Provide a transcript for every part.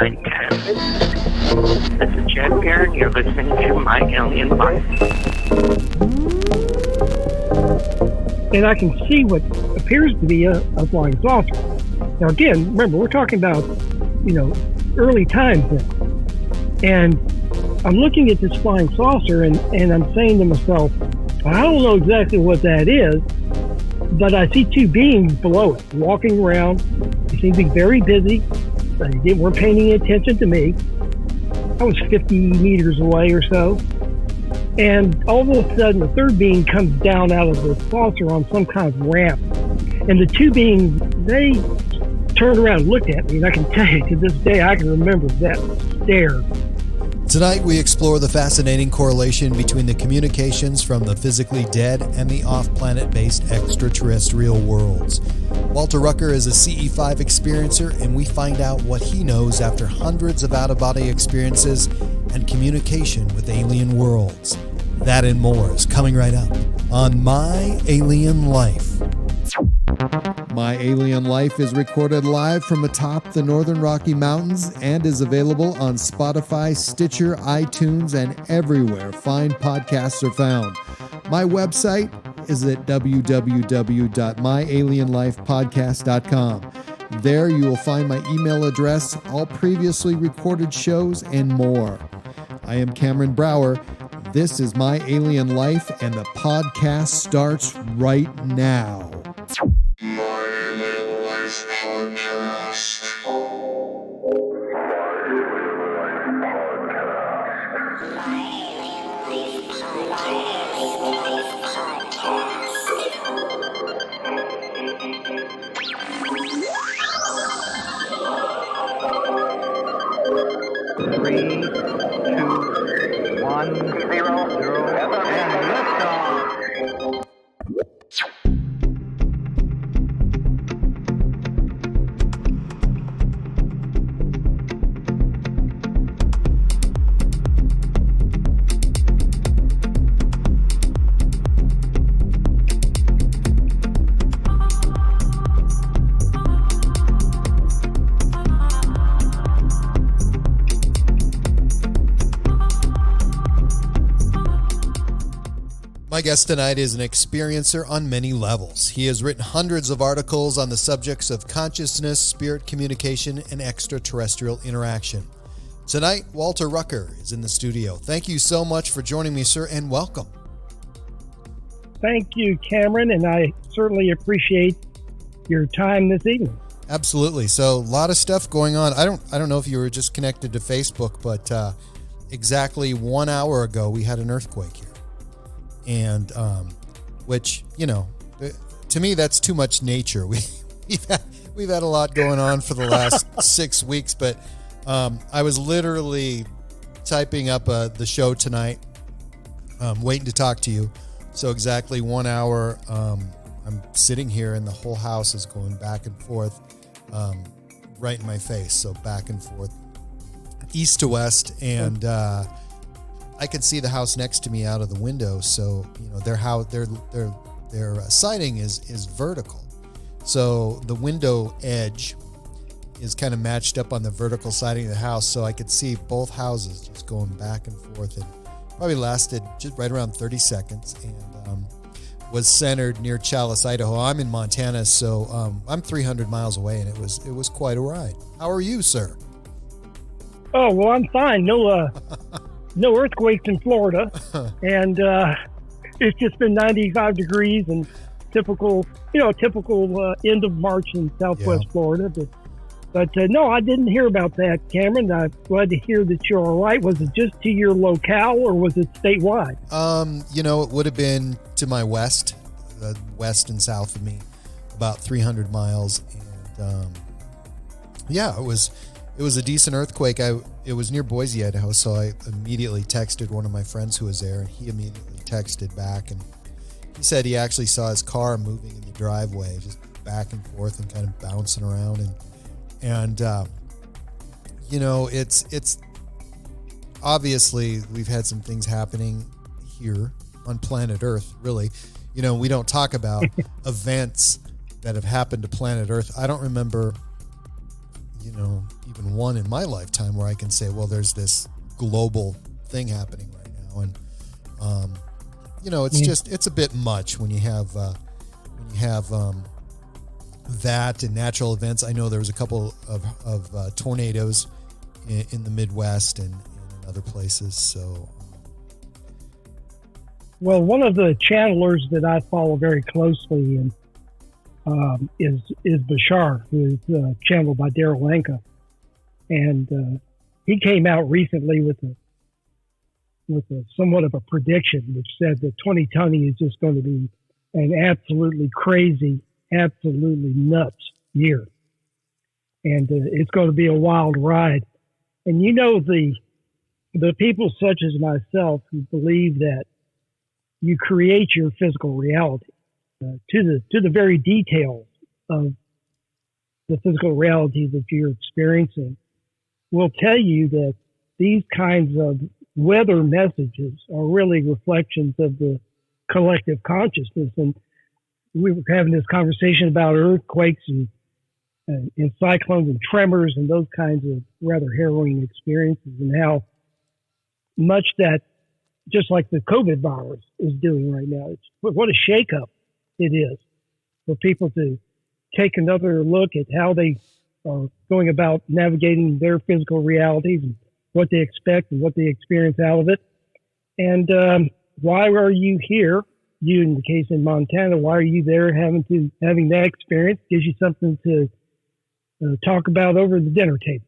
910. This is Chad here, and you're listening to My Alien Life. And I can see what appears to be a flying saucer. Now, again, remember, we're talking about, early times now. And I'm looking at this flying saucer, and I'm saying to myself, I don't know exactly what that is, but I see two beings below it, walking around. They seem to be very busy. They weren't paying attention to me. I was 50 meters away or so. And all of a sudden, the third being comes down out of the saucer on some kind of ramp. And the two beings, they turned around and looked at me. And I can tell you, to this day, I can remember that stare. Tonight, we explore the fascinating correlation between the communications from the physically dead and the off-planet-based extraterrestrial worlds. Walter Rucker is a CE-5 experiencer, and we find out what he knows after hundreds of out-of-body experiences and communication with alien worlds. That and more is coming right up on My Alien Life. My Alien Life is recorded live from atop the Northern Rocky Mountains and is available on Spotify, Stitcher, iTunes, and everywhere fine podcasts are found. My website is at www.myalienlifepodcast.com. There you will find my email address, all previously recorded shows, and more. I am Cameron Brower. This is My Alien Life, and the podcast starts right now. My guest tonight is an experiencer on many levels. He has written hundreds of articles on the subjects of consciousness, spirit communication, and extraterrestrial interaction. Tonight, Walter Rucker is in the studio. Thank you so much for joining me, sir, and welcome. Thank you, Cameron, and I certainly appreciate your time this evening. Absolutely. So, a lot of stuff going on. I don't know if you were just connected to Facebook, but exactly 1 hour ago, we had an earthquake here. And which, to me, that's too much nature. We've had a lot going on for the last 6 weeks, but I was literally typing up the show tonight, waiting to talk to you. So exactly 1 hour, I'm sitting here and the whole house is going back and forth, right in my face. So back and forth, east to west, and I can see the house next to me out of the window. So, their siding is vertical. So the window edge is kind of matched up on the vertical siding of the house. So I could see both houses just going back and forth, and probably lasted just right around 30 seconds and was centered near Chalice, Idaho. I'm in Montana, so I'm 300 miles away, and it was quite a ride. How are you, sir? Oh, well, I'm fine. No earthquakes in Florida, and it's just been 95 degrees and typical end of March in Southwest Florida. But no, I didn't hear about that, Cameron. I'm glad to hear that you're all right. Was it just to your locale, or was it statewide? It would have been to my west and south of me, about 300 miles, and it was a decent earthquake. It was near Boise, Idaho, so I immediately texted one of my friends who was there, and he immediately texted back, and he said he actually saw his car moving in the driveway, just back and forth and kind of bouncing around, and it's obviously we've had some things happening here on planet Earth, really. We don't talk about events that have happened to planet Earth. I don't remember even one in my lifetime where I can say, well, there's this global thing happening right now. And, it's a bit much when you have that and natural events. I know there was a couple of tornadoes in the Midwest and in other places. So, well, one of the channelers that I follow very closely is Bashar, who is channeled by Daryl Anka, and he came out recently with a somewhat of a prediction, which said that 2020 is just going to be an absolutely crazy, absolutely nuts year, and it's going to be a wild ride. And the people such as myself who believe that you create your physical reality to the very details of the physical reality that you're experiencing will tell you that these kinds of weather messages are really reflections of the collective consciousness. And we were having this conversation about earthquakes and cyclones and tremors and those kinds of rather harrowing experiences, and how much that, just like the COVID virus is doing right now, what a shakeup it is for people to take another look at how they are going about navigating their physical realities and what they expect and what they experience out of it. And why are you here? You, in the case in Montana, why are you there having that experience? Gives you something to talk about over the dinner table.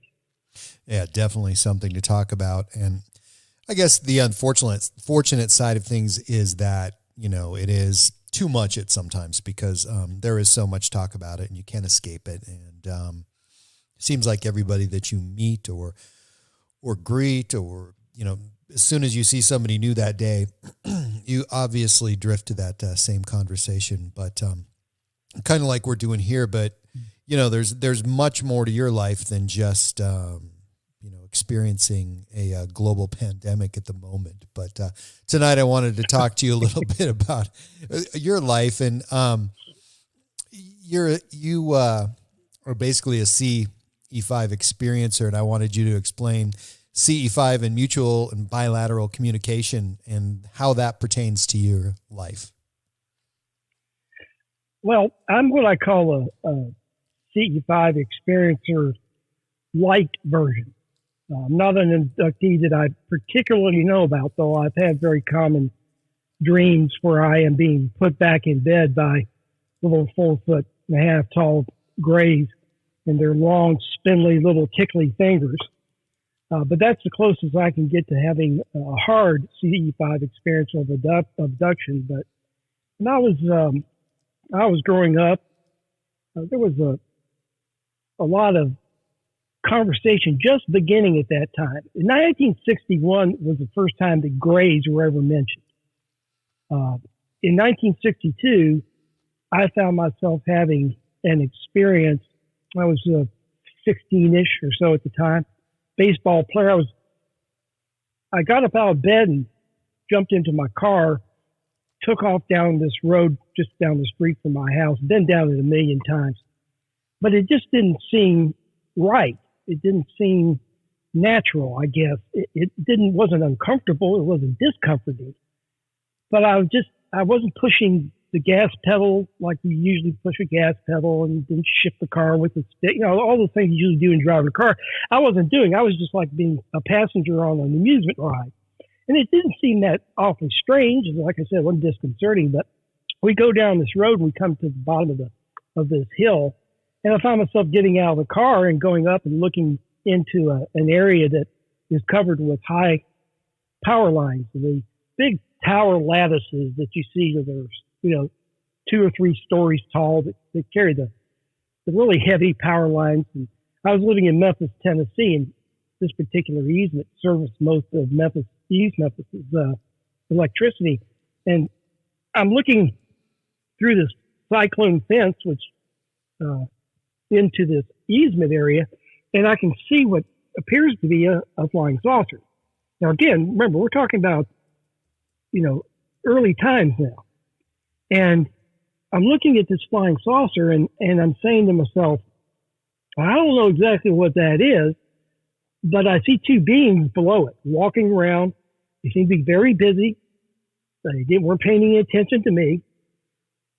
Yeah, definitely something to talk about. And I guess the fortunate side of things is that, it is too much at sometimes, because there is so much talk about it and you can't escape it. And it seems like everybody that you meet or greet, or, as soon as you see somebody new that day, you obviously drift to that same conversation. But kind of like we're doing here, but there's much more to your life than just, experiencing a global pandemic at the moment. But tonight I wanted to talk to you a little bit about your life. And you are basically a CE-5 experiencer, and I wanted you to explain CE-5 and mutual and bilateral communication and how that pertains to your life. Well, I'm what I call a CE-5 experiencer light version. I'm not an inductee that I particularly know about, though I've had very common dreams where I am being put back in bed by little 4.5 foot tall grays and their long, spindly, little tickly fingers. But that's the closest I can get to having a hard CE-5 experience of abduction. But when I was growing up, there was a lot of conversation just beginning at that time. In 1961 was the first time that grays were ever mentioned. In 1962, I found myself having an experience. I was 16-ish or so at the time. Baseball player. I got up out of bed and jumped into my car, took off down this road just down the street from my house, been down it a million times. But it just didn't seem right. It didn't seem natural, I guess. It wasn't uncomfortable. It wasn't discomforting. But I wasn't pushing the gas pedal like you usually push a gas pedal, and then shift the car with the stick, all the things you usually do in driving a car. I wasn't doing. I was just like being a passenger on an amusement ride. And it didn't seem that awfully strange. Like I said, it wasn't disconcerting, but we go down this road and we come to the bottom of this hill. And I found myself getting out of the car and going up and looking into an area that is covered with high power lines. The big tower lattices that you see, there's 2 or 3 stories tall that carry the really heavy power lines. And I was living in Memphis, Tennessee, and this particular easement serviced most of East Memphis's electricity. And I'm looking through this cyclone fence, which into this easement area, and I can see what appears to be a flying saucer. Now, again, remember, we're talking about, early times now. And I'm looking at this flying saucer and I'm saying to myself, I don't know exactly what that is, but I see two beings below it walking around. They seem to be very busy. Weren't paying any attention to me.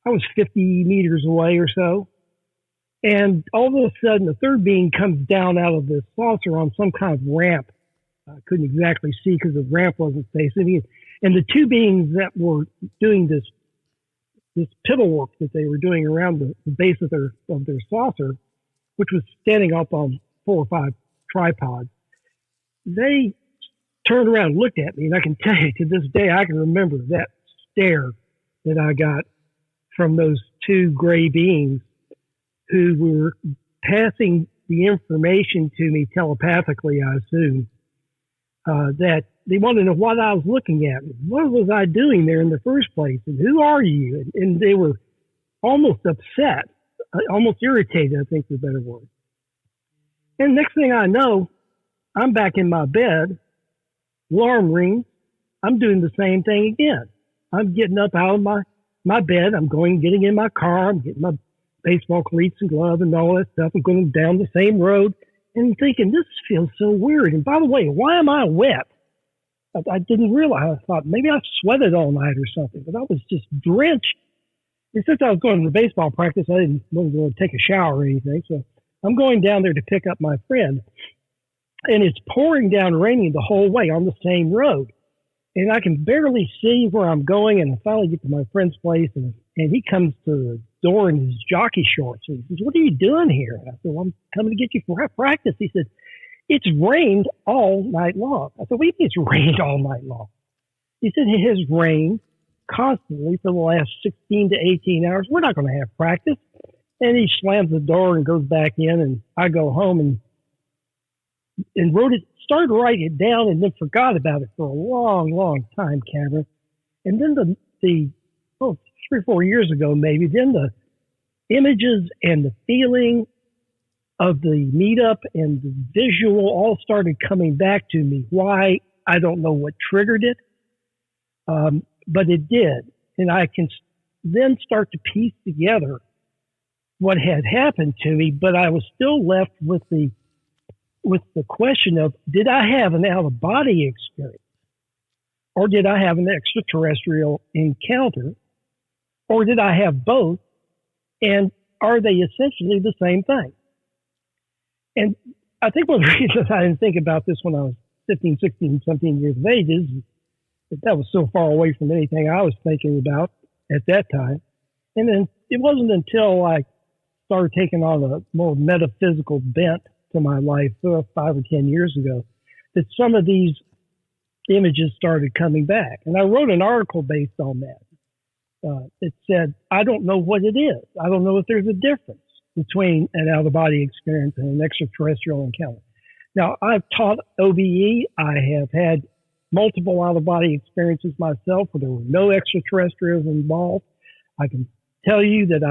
I was 50 meters away or so. And all of a sudden, the third being comes down out of the saucer on some kind of ramp. I couldn't exactly see because the ramp wasn't facing me. And the two beings that were doing this piddle work that they were doing around the base of their saucer, which was standing up on 4 or 5 tripods, they turned around and looked at me. And I can tell you, to this day, I can remember that stare that I got from those two gray beings who were passing the information to me telepathically, I assume, that they wanted to know what I was looking at. What was I doing there in the first place? And who are you? And they were almost upset, almost irritated, I think is a better word. And next thing I know, I'm back in my bed, alarm rings, I'm doing the same thing again. I'm getting up out of my bed, I'm getting in my car, I'm getting my baseball cleats and gloves and all that stuff. I'm going down the same road and thinking, this feels so weird. And by the way, why am I wet? I didn't realize. I thought maybe I sweated all night or something, but I was just drenched. And since I was going to the baseball practice, I wasn't going to take a shower or anything. So I'm going down there to pick up my friend. And it's pouring down raining the whole way on the same road. And I can barely see where I'm going. And I finally get to my friend's place, and he comes to the door in his jockey shorts. And he says, "What are you doing here?" I said, "Well, I'm coming to get you for practice." He said, "It's rained all night long." I said, "What do you mean it's rained all night long?" He said, "It has rained constantly for the last 16 to 18 hours. We're not going to have practice." And he slams the door and goes back in, and I go home and started to write it down and then forgot about it for a long, long time, Cameron. And then the 3 or 4 years ago, maybe, then the images and the feeling of the meetup and the visual all started coming back to me. Why? I don't know what triggered it, but it did. And I can then start to piece together what had happened to me, but I was still left with the question of, did I have an out-of-body experience? Or did I have an extraterrestrial encounter? Or did I have both? And are they essentially the same thing? And I think one of the reasons I didn't think about this when I was 15, 16, 17 years of age is that was so far away from anything I was thinking about at that time. And then it wasn't until I started taking on a more metaphysical bent to my life 5 or 10 years ago that some of these images started coming back. And I wrote an article based on that. It said, I don't know what it is. I don't know if there's a difference between an out-of-body experience and an extraterrestrial encounter. Now, I've taught OBE. I have had multiple out-of-body experiences myself where there were no extraterrestrials involved. I can tell you that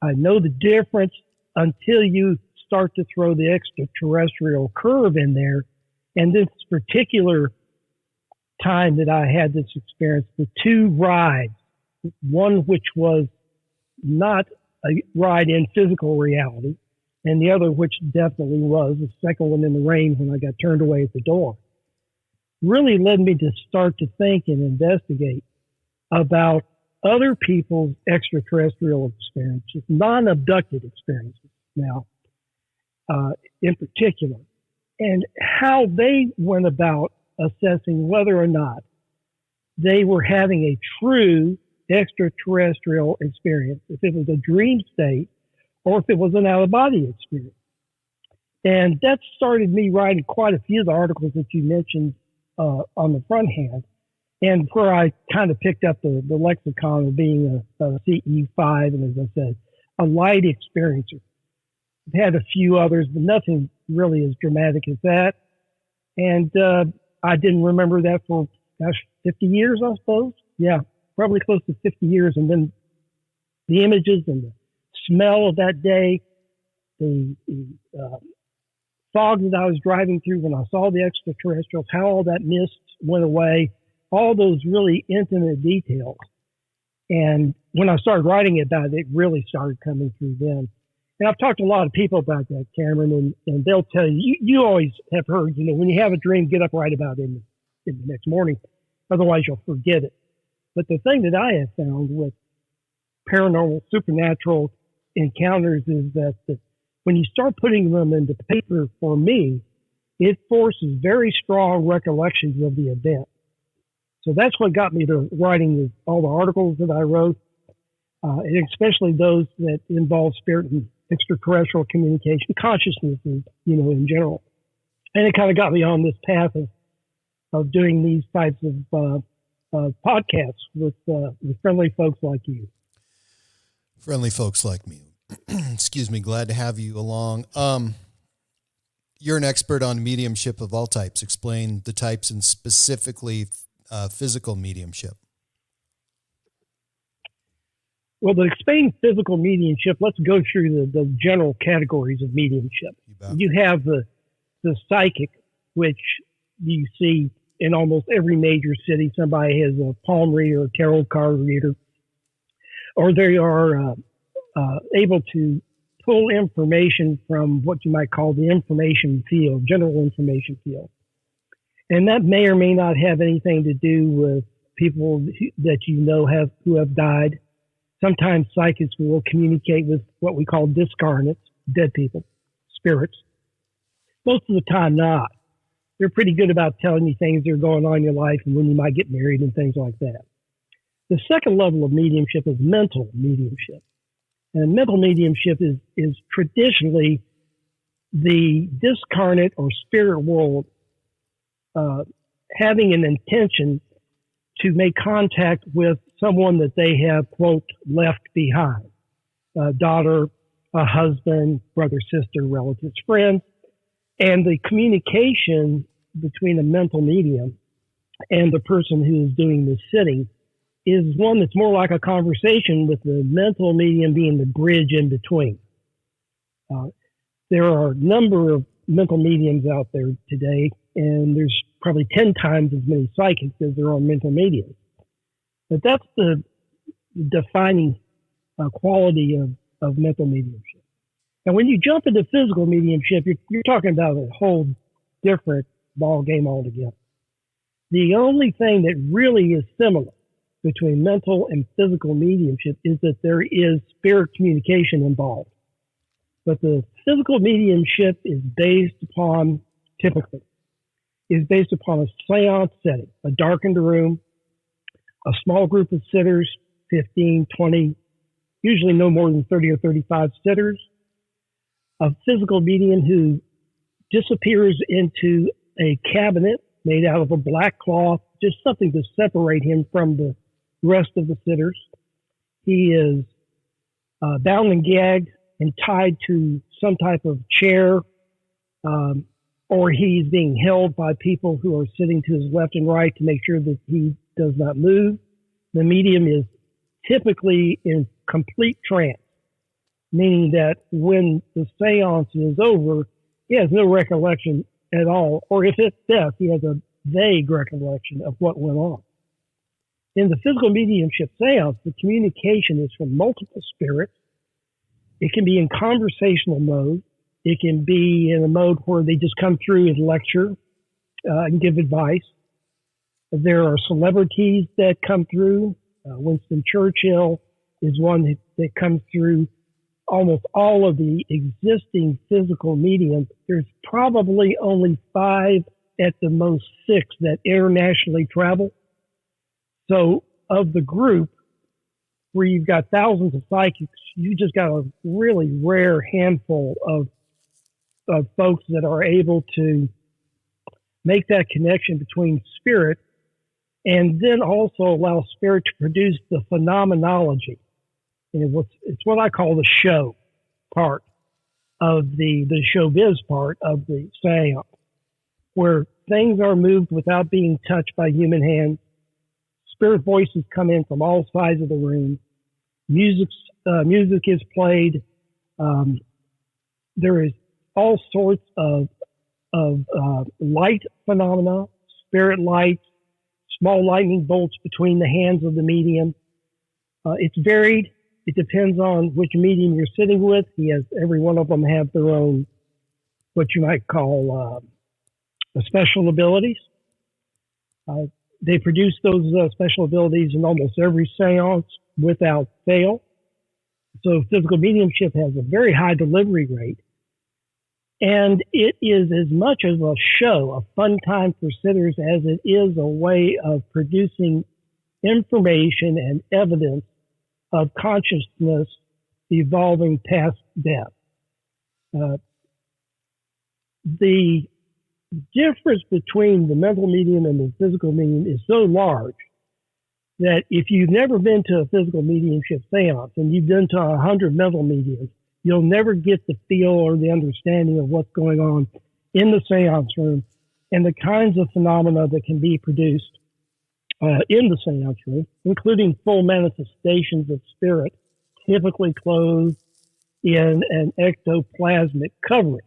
I know the difference until you start to throw the extraterrestrial curve in there. And this particular time that I had this experience, the two rides, one which was not a ride in physical reality, and the other which definitely was, the second one in the rain when I got turned away at the door, really led me to start to think and investigate about other people's extraterrestrial experiences, non-abducted experiences now, in particular, and how they went about assessing whether or not they were having a true extraterrestrial experience, if it was a dream state or if it was an out-of-body experience. And that started me writing quite a few of the articles that you mentioned on the front hand, and where I kind of picked up the lexicon of being a CE-5, and as I said, a light experiencer. I've had a few others, but nothing really as dramatic as that. And I didn't remember that for, 50 years, I suppose. Yeah, probably close to 50 years. And then the images and the smell of that day, the fog that I was driving through when I saw the extraterrestrials, how all that mist went away, all those really intimate details. And when I started writing about it, it really started coming through then. And I've talked to a lot of people about that, Cameron, and they'll tell you, you always have heard, when you have a dream, get up right about it in the next morning. Otherwise, you'll forget it. But the thing that I have found with paranormal, supernatural encounters is that when you start putting them into paper, for me, it forces very strong recollections of the event. So that's what got me to writing all the articles that I wrote, and especially those that involve spirit and extraterrestrial communication, consciousness, in general. And it kind of got me on this path of doing these types of podcasts with friendly folks like you. Friendly folks like me. Excuse me. Glad to have you along. You're an expert on mediumship of all types. Explain the types and specifically physical mediumship. Well, to explain physical mediumship, let's go through the general categories of mediumship. You have the psychic, which you see in almost every major city. Somebody has a palm reader, a tarot card reader, or they are able to pull information from what you might call the information field, general information field. And that may or may not have anything to do with people that who have died. Sometimes psychics will communicate with what we call discarnates, dead people, spirits. Most of the time not. They're pretty good about telling you things that are going on in your life and when you might get married and things like that. The second level of mediumship is mental mediumship. And mental mediumship is traditionally the discarnate or spirit world having an intention to make contact with someone that they have, quote, left behind. A daughter, a husband, brother, sister, relatives, friends. And the communication between a mental medium and the person who is doing the sitting is one that's more like a conversation, with the mental medium being the bridge in between. There are a number of mental mediums out there today, and there's probably 10 times as many psychics as there are mental mediums. But that's the defining quality of mental mediumship. And when you jump into physical mediumship, you're talking about a whole different ball game altogether. The only thing that really is similar between mental and physical mediumship is that there is spirit communication involved. But the physical mediumship is based upon a seance setting, a darkened room, a small group of sitters, 15, 20, usually no more than 30 or 35 sitters, a physical medium who disappears into a cabinet made out of a black cloth, just something to separate him from the rest of the sitters. He is bound and gagged and tied to some type of chair, or he's being held by people who are sitting to his left and right to make sure that he does not move. The medium is typically in complete trance, meaning that when the seance is over, he has no recollection at all, or if it's death, he has a vague recollection of what went on. In the physical mediumship seance, the communication is from multiple spirits. It can be in conversational mode. It can be in a mode where they just come through and lecture and give advice. There are celebrities that come through. Winston Churchill is one that comes through. Almost all of the existing physical mediums, there's probably only 5, at the most 6, that internationally travel. So of the group, where you've got thousands of psychics, you just got a really rare handful of folks that are able to make that connection between spirit and then also allow spirit to produce the phenomenology. And it's what I call the show part of the showbiz part of the seance, where things are moved without being touched by human hands. Spirit voices come in from all sides of the room. Music is played. There is all sorts of light phenomena, spirit lights, small lightning bolts between the hands of the medium. It's varied. it depends on which medium you're sitting with. Every one of them have their own, what you might call special abilities. They produce those special abilities in almost every seance without fail. So physical mediumship has a very high delivery rate. And it is as much of a show, a fun time for sitters, as it is a way of producing information and evidence of consciousness evolving past death. The difference between the mental medium and the physical medium is so large that if you've never been to a physical mediumship seance and you've been to 100 mental mediums, you'll never get the feel or the understanding of what's going on in the seance room and the kinds of phenomena that can be produced in the seance room, including full manifestations of spirit, typically clothed in an ectoplasmic covering,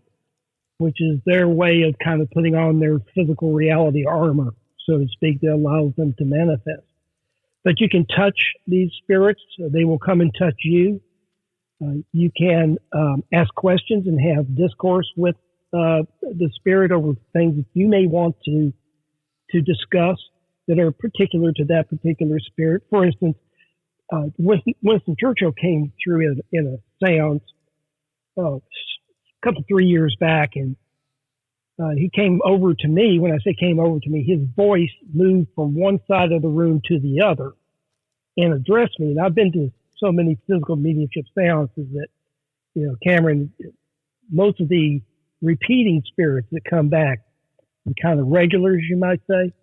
which is their way of kind of putting on their physical reality armor, so to speak, that allows them to manifest. But you can touch these spirits. They will come and touch you. You can ask questions and have discourse with the spirit over things that you may want to discuss that are particular to that particular spirit. For instance, Winston Churchill came through in a seance a couple, 3 years back, and he came over to me. When I say came over to me, his voice moved from one side of the room to the other and addressed me. And I've been to so many physical mediumship seances that, Cameron, most of the repeating spirits that come back, the kind of regulars, you might say,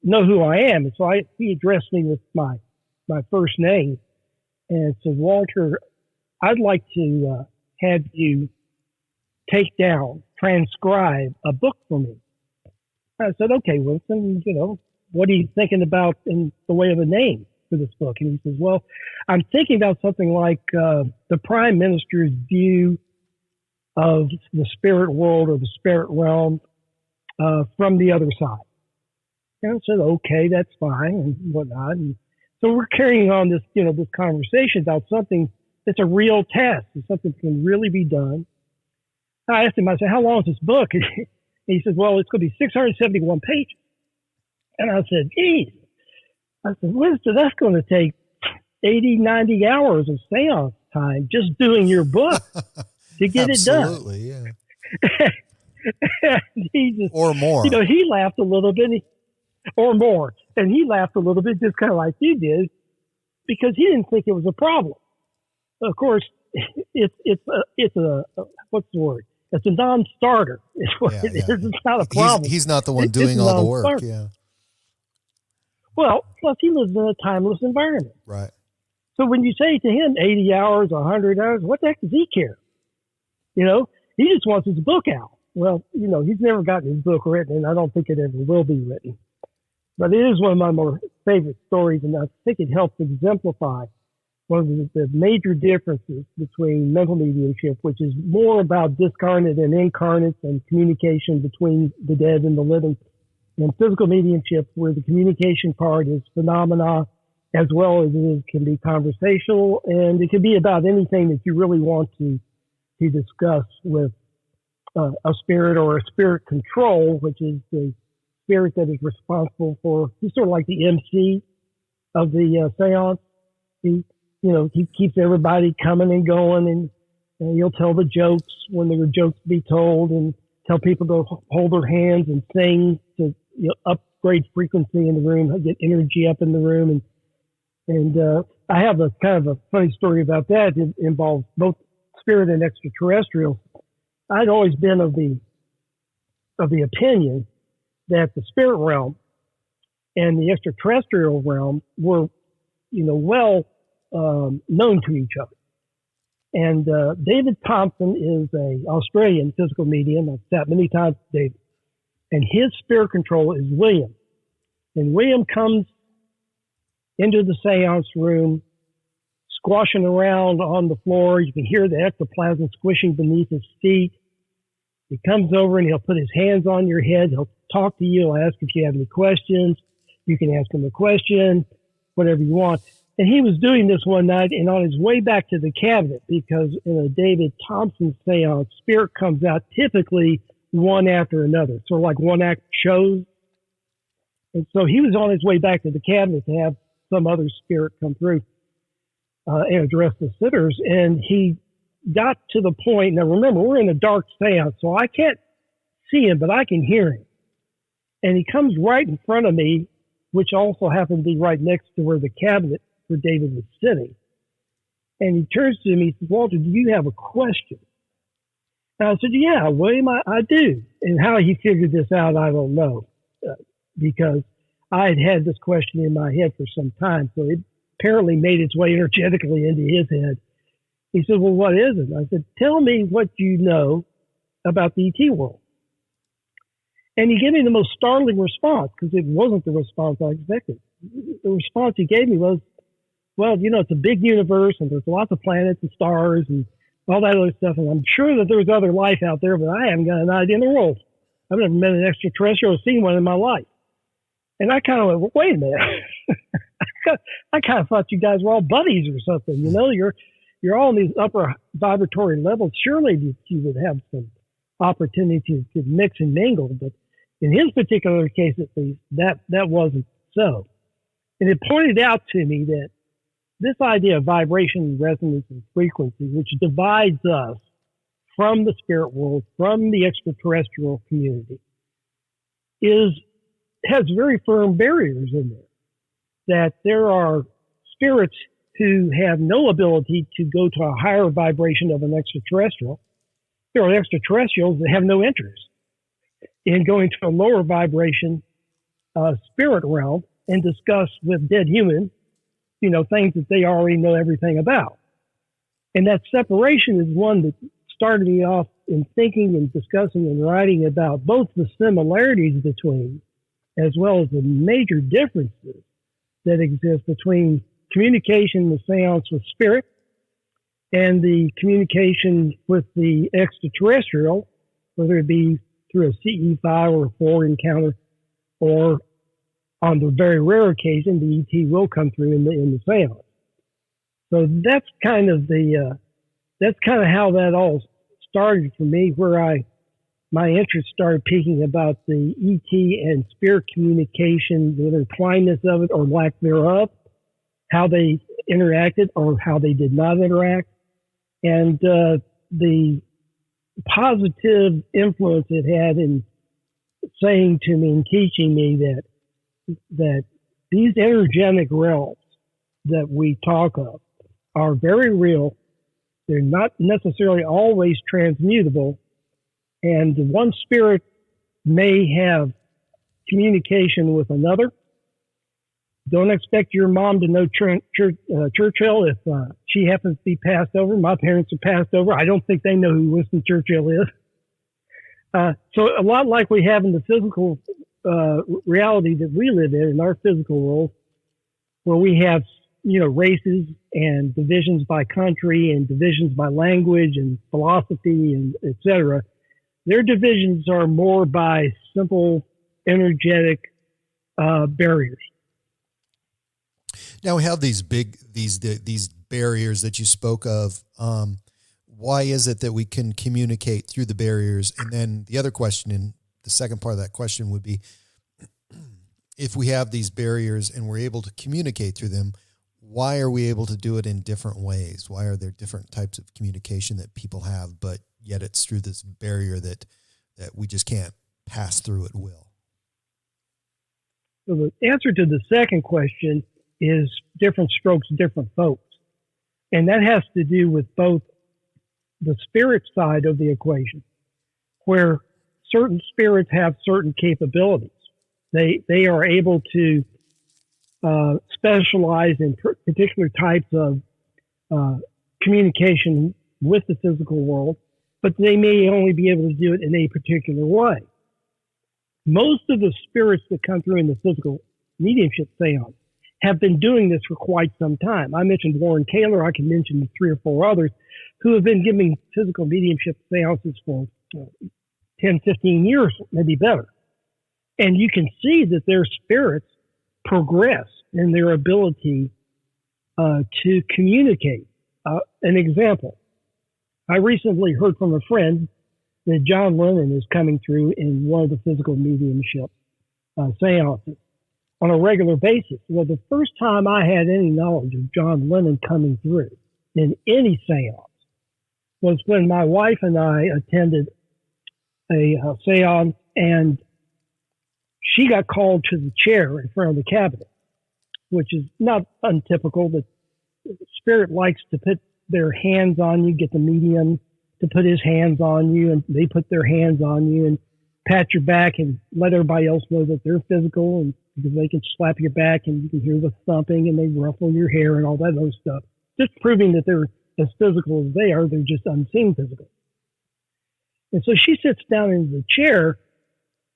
know who I am. And so he addressed me with my first name and said, Walter, I'd like to have you transcribe a book for me. I said, okay, Winston, what are you thinking about in the way of a name for this book? And he says, well, I'm thinking about something like the Prime Minister's view of the spirit world or the spirit realm from the other side. And I said, okay, that's fine and whatnot. And so we're carrying on this, this conversation about something that's a real test and something that can really be done. I asked him, I said, how long is this book? And he says, well, it's going to be 671 pages. And I said, geez. I said, Winston, that's going to take 80, 90 hours of seance time just doing your book to get it done. Absolutely, yeah. And he just, or more. He laughed a little bit, or more. And he laughed a little bit, just kind of like you did, because he didn't think it was a problem. Of course, it's a what's the word? It's a non-starter. It's what it is. It's not a problem. He's not the one doing all the work. Yeah. Well, plus he lives in a timeless environment. Right. So when you say to him 80 hours, 100 hours, what the heck does he care? He just wants his book out. Well, he's never gotten his book written, and I don't think it ever will be written. But it is one of my more favorite stories, and I think it helps exemplify one of the major differences between mental mediumship, which is more about discarnate and incarnate and communication between the dead and the living, and physical mediumship, where the communication part is phenomena as well as it can be conversational, and it can be about anything that you really want to discuss with a spirit or a spirit control, which is the spirit that is responsible for, he's sort of like the MC of the seance. He keeps everybody coming and going, and he'll tell the jokes when there are jokes to be told, and tell people to hold their hands and sing to upgrade frequency in the room, get energy up in the room. And I have a kind of a funny story about that. It involves both spirit and extraterrestrial. I'd always been of the opinion that the spirit realm and the extraterrestrial realm were, well known to each other. And David Thompson is an Australian physical medium. I've sat many times with David. And his spirit control is William. And William comes into the seance room, squashing around on the floor. You can hear the ectoplasm squishing beneath his feet. He comes over and he'll put his hands on your head. He'll talk to you. He'll ask if you have any questions. You can ask him a question, whatever you want. And he was doing this one night, and on his way back to the cabinet, because in a David Thompson seance, spirit comes out typically one after another, sort of like one act shows. And so he was on his way back to the cabinet to have some other spirit come through and address the sitters. And he got to the point, now remember, we're in a dark seance, so I can't see him, but I can hear him. And he comes right in front of me, which also happened to be right next to where the cabinet where David was sitting. And he turns to me, he says, Walter, do you have a question? And I said, yeah, William, I do. And how he figured this out, I don't know, because I had this question in my head for some time. So it apparently made its way energetically into his head. He said, well, what is it? I said, tell me what you know about the ET world. And he gave me the most startling response, because it wasn't the response I expected. The response he gave me was, well, you know, it's a big universe and there's lots of planets and stars and all that other stuff. And I'm sure that there's other life out there, but I haven't got an idea in the world. I've never met an extraterrestrial or seen one in my life. And I kind of went, wait a minute. I kind of thought you guys were all buddies or something. You know, you're all on these upper vibratory levels. Surely you would have some opportunity to mix and mingle. But in his particular case, at least, that wasn't so. And it pointed out to me that this idea of vibration, resonance, and frequency, which divides us from the spirit world, from the extraterrestrial community, has very firm barriers in there. That there are spirits who have no ability to go to a higher vibration of an extraterrestrial. There are extraterrestrials that have no interest in going to a lower vibration spirit realm and discuss with dead humans, you know, things that they already know everything about. And that separation is one that started me off in thinking and discussing and writing about both the similarities between, as well as the major differences that exist between communication, the seance with spirit, and the communication with the extraterrestrial, whether it be through a CE-5 or a 4 encounter, or on the very rare occasion, the ET will come through in the seance. So that's kind of how that all started for me, where my interest started peaking about the ET and spirit communication, the intertwinedness of it or lack thereof, how they interacted or how they did not interact, and the positive influence it had in saying to me and teaching me that these energetic realms that we talk of are very real. They're not necessarily always transmutable. And one spirit may have communication with another. Don't expect your mom to know Churchill if she happens to be passed over. My parents are passed over. I don't think they know who Winston Churchill is. So a lot like we have in the physical reality that we live in our physical world, where we have, you know, races and divisions by country and divisions by language and philosophy and et cetera. Their divisions are more by simple energetic barriers. Now we have these barriers that you spoke of. Why is it that we can communicate through the barriers? And then the other question, and the second part of that question would be, if we have these barriers and we're able to communicate through them, why are we able to do it in different ways? Why are there different types of communication that people have, but yet it's through this barrier that we just can't pass through at will? So the answer to the second question is different strokes, different folks. And that has to do with both the spirit side of the equation, where certain spirits have certain capabilities. They are able to specialize in particular types of communication with the physical world, but they may only be able to do it in a particular way. Most of the spirits that come through in the physical mediumship seance have been doing this for quite some time. I mentioned Warren Taylor. I can mention 3 or 4 others who have been giving physical mediumship seances for 10, 15 years, maybe better. And you can see that their spirits progress in their ability to communicate. An example, I recently heard from a friend that John Lennon is coming through in one of the physical mediumship seances on a regular basis. Well, the first time I had any knowledge of John Lennon coming through in any seance was when my wife and I attended a seance, and she got called to the chair in front of the cabinet, which is not untypical, but spirit likes to put their hands on you, get the medium to put his hands on you, and they put their hands on you and pat your back and let everybody else know that they're physical, and because they can slap your back and you can hear the thumping and they ruffle your hair and all that other stuff, just proving that they're as physical as they are. They're just unseen physical. And so she sits down in the chair,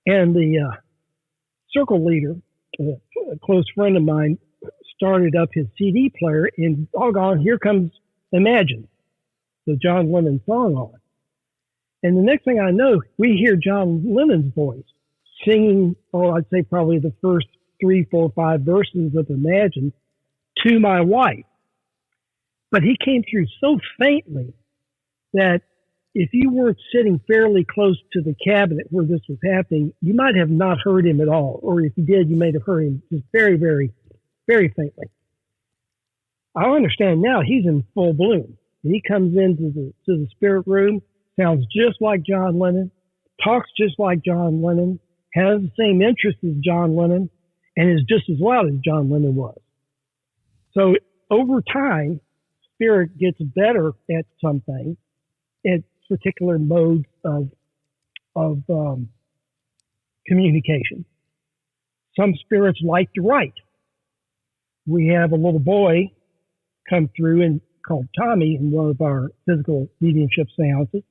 and the circle leader, a close friend of mine, started up his CD player, and doggone, here comes Imagine, the John Lennon song on. And the next thing I know, we hear John Lennon's voice singing, I'd say probably the first 3, 4, 5 verses of Imagine to my wife. But he came through so faintly that if you weren't sitting fairly close to the cabinet where this was happening, you might have not heard him at all. Or if you did, you may have heard him just very, very, very faintly. I understand now he's in full bloom. He comes into the spirit room, sounds just like John Lennon, talks just like John Lennon, has the same interests as John Lennon, and is just as loud as John Lennon was. So over time, spirit gets better at something, at particular modes of communication. Some spirits like to write. We have a little boy come through and called Tommy in one of our physical mediumship seances.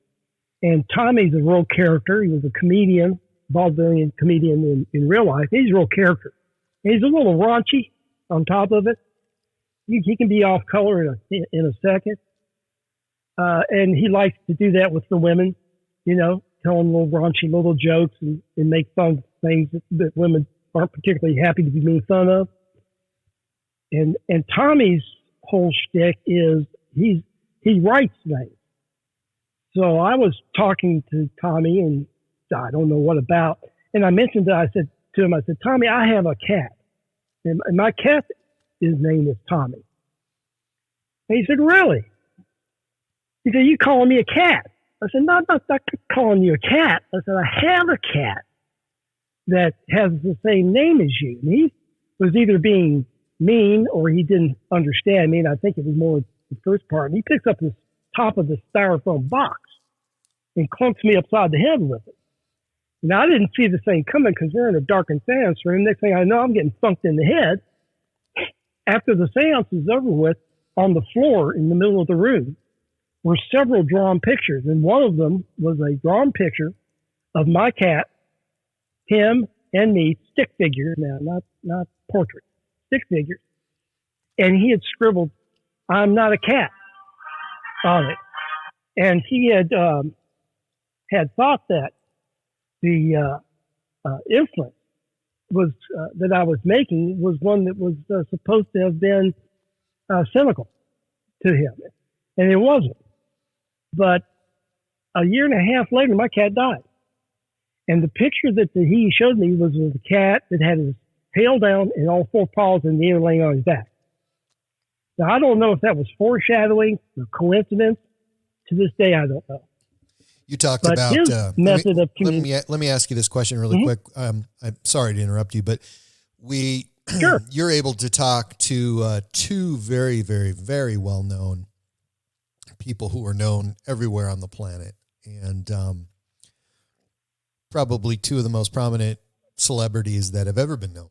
And Tommy's a real character. He was a comedian, vaudevillian comedian in real life. He's a real character. And he's a little raunchy on top of it. He can be off color in a second. And he likes to do that with the women, tell them little raunchy little jokes and make fun of things that women aren't particularly happy to be made fun of. And Tommy's whole shtick is he writes things. So I was talking to Tommy, and I don't know what about, and I mentioned that. I said to him, Tommy, I have a cat, and my cat, his name is Tommy. And he said, really? He said, you calling me a cat? I said, no, I'm not calling you a cat. I said, I have a cat that has the same name as you. And he was either being mean or he didn't understand me, and I think it was more the first part. And he picks up the top of the styrofoam box and clunks me upside the head with it. Now, I didn't see the thing coming because we're in a darkened seance room. Next thing I know, I'm getting thunked in the head. After the seance is over with, on the floor in the middle of the room were several drawn pictures, and one of them was a drawn picture of my cat, him, and me, stick figures now, not portrait, stick figures. And he had scribbled, "I'm not a cat," on it. And he had thought that the influence was that I was making was one that was supposed to have been cynical to him, and it wasn't. But a year and a half later, my cat died, and the picture that he showed me was of a cat that had his tail down and all four paws and the other laying on his back. Now, I don't know if that was foreshadowing or coincidence. To this day, I don't know. You talked But about his method of communication. let me ask you this question really quick. I'm sorry to interrupt you, but Sure. you're able to talk to two very, very, very well-known people who are known everywhere on the planet, and probably two of the most prominent celebrities that have ever been known.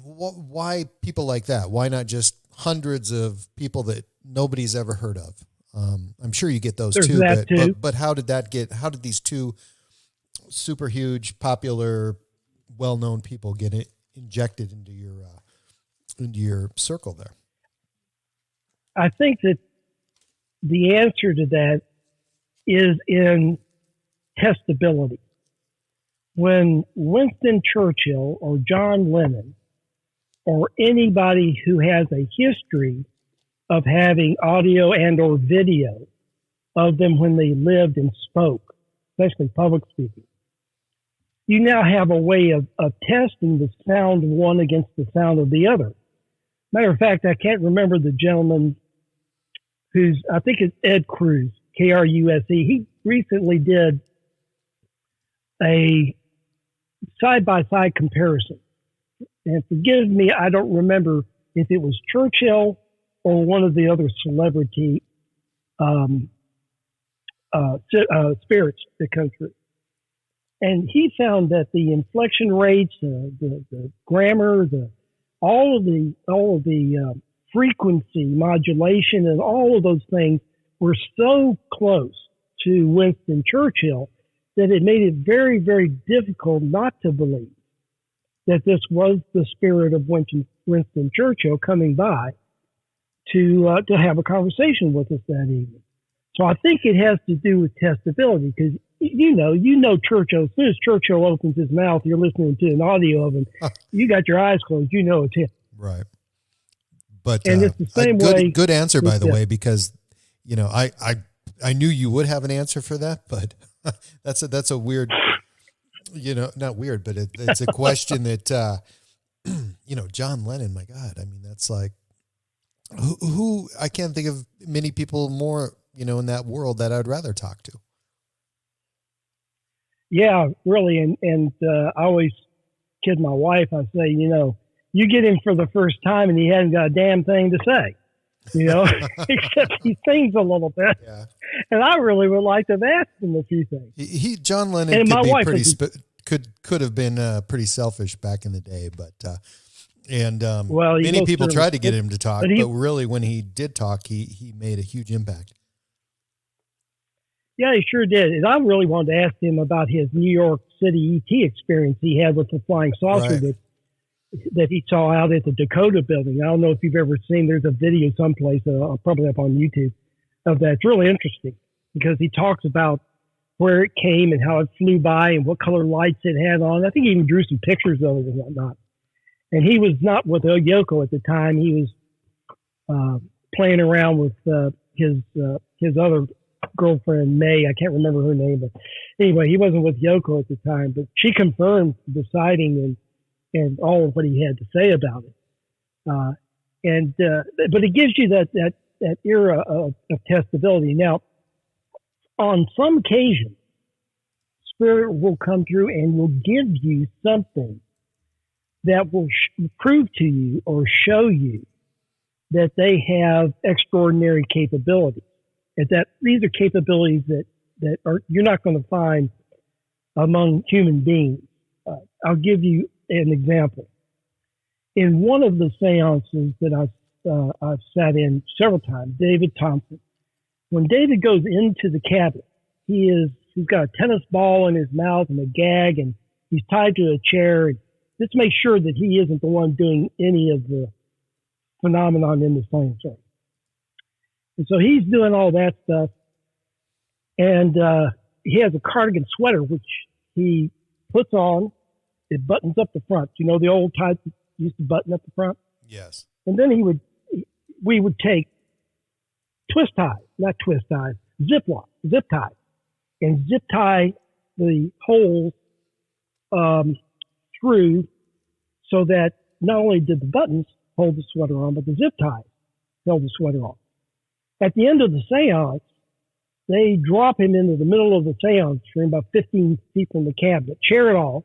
Why people like that? Why not just hundreds of people that nobody's ever heard of? I'm sure you get those too, but how did these two super huge, popular, well-known people get injected into your circle there? I think that the answer to that is in testability. When Winston Churchill or John Lennon or anybody who has a history of having audio and or video of them when they lived and spoke, especially public speaking. You now have a way of testing the sound of one against the sound of the other. Matter of fact, I can't remember the gentleman who's, I think it's Ed Cruz, Kruse. He recently did a side-by-side comparison. And forgive me, I don't remember if it was Churchill or one of the other celebrity spirits that come through. And he found that the inflection rates, the grammar, all of the frequency modulation, and all of those things were so close to Winston Churchill that it made it very, very difficult not to believe that this was the spirit of Winston Churchill coming by to have a conversation with us that evening. So I think it has to do with testability, because you know Churchill. As soon as Churchill opens his mouth, you're listening to an audio of him. You got your eyes closed. You know it's him. Right. But and it's the same way. Good answer, by the way, because I knew you would have an answer for that, but that's a weird, not weird, but it's a question that John Lennon. My God, I mean, that's like who I can't think of many people more in that world that I'd rather talk to. Yeah, really. And I always kid my wife. I say, you get him for the first time and he hasn't got a damn thing to say, except he sings a little bit. Yeah. And I really would like to have asked him a few things. John Lennon could have been pretty selfish back in the day, but many people tried to get him to talk, but really when he did talk, he made a huge impact. Yeah, he sure did. And I really wanted to ask him about his New York City ET experience he had with the flying saucer that he saw out at the Dakota building. I don't know if you've ever seen, there's a video someplace, probably up on YouTube, of that. It's really interesting because he talks about where it came and how it flew by and what color lights it had on. I think he even drew some pictures of it and whatnot. And he was not with Yoko at the time. He was playing around with his other girlfriend, May. I can't remember her name, but anyway, he wasn't with Yoko at the time, but she confirmed the sighting and all of what he had to say about it. But it gives you that era of testability. Now, on some occasion, spirit will come through and will give you something that will prove to you or show you that they have extraordinary capabilities. And that these are capabilities that are you're not going to find among human beings. I'll give you an example. In one of the seances that I've sat in several times, David Thompson, when David goes into the cabinet, he's got a tennis ball in his mouth and a gag, and he's tied to a chair. And just make sure that he isn't the one doing any of the phenomenon in the science room. And so he's doing all that stuff. And he has a cardigan sweater, which he puts on. It buttons up the front. The old type that used to button up the front? Yes. And then we would take zip ties, and zip tie the holes through so that not only did the buttons hold the sweater on, but the zip ties held the sweater on. At the end of the seance, they drop him into the middle of the seance room, about 15 feet from the cabinet, chair it all,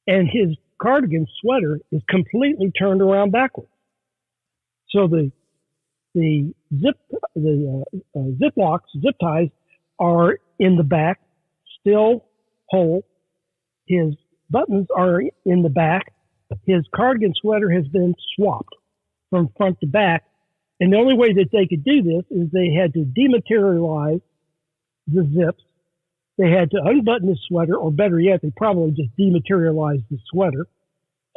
and his cardigan sweater is completely turned around backwards. So the zip ties are in the back, still whole. His buttons are in the back. His cardigan sweater has been swapped from front to back. And the only way that they could do this is they had to dematerialize the zips. They had to unbutton the sweater, or better yet, they probably just dematerialized the sweater,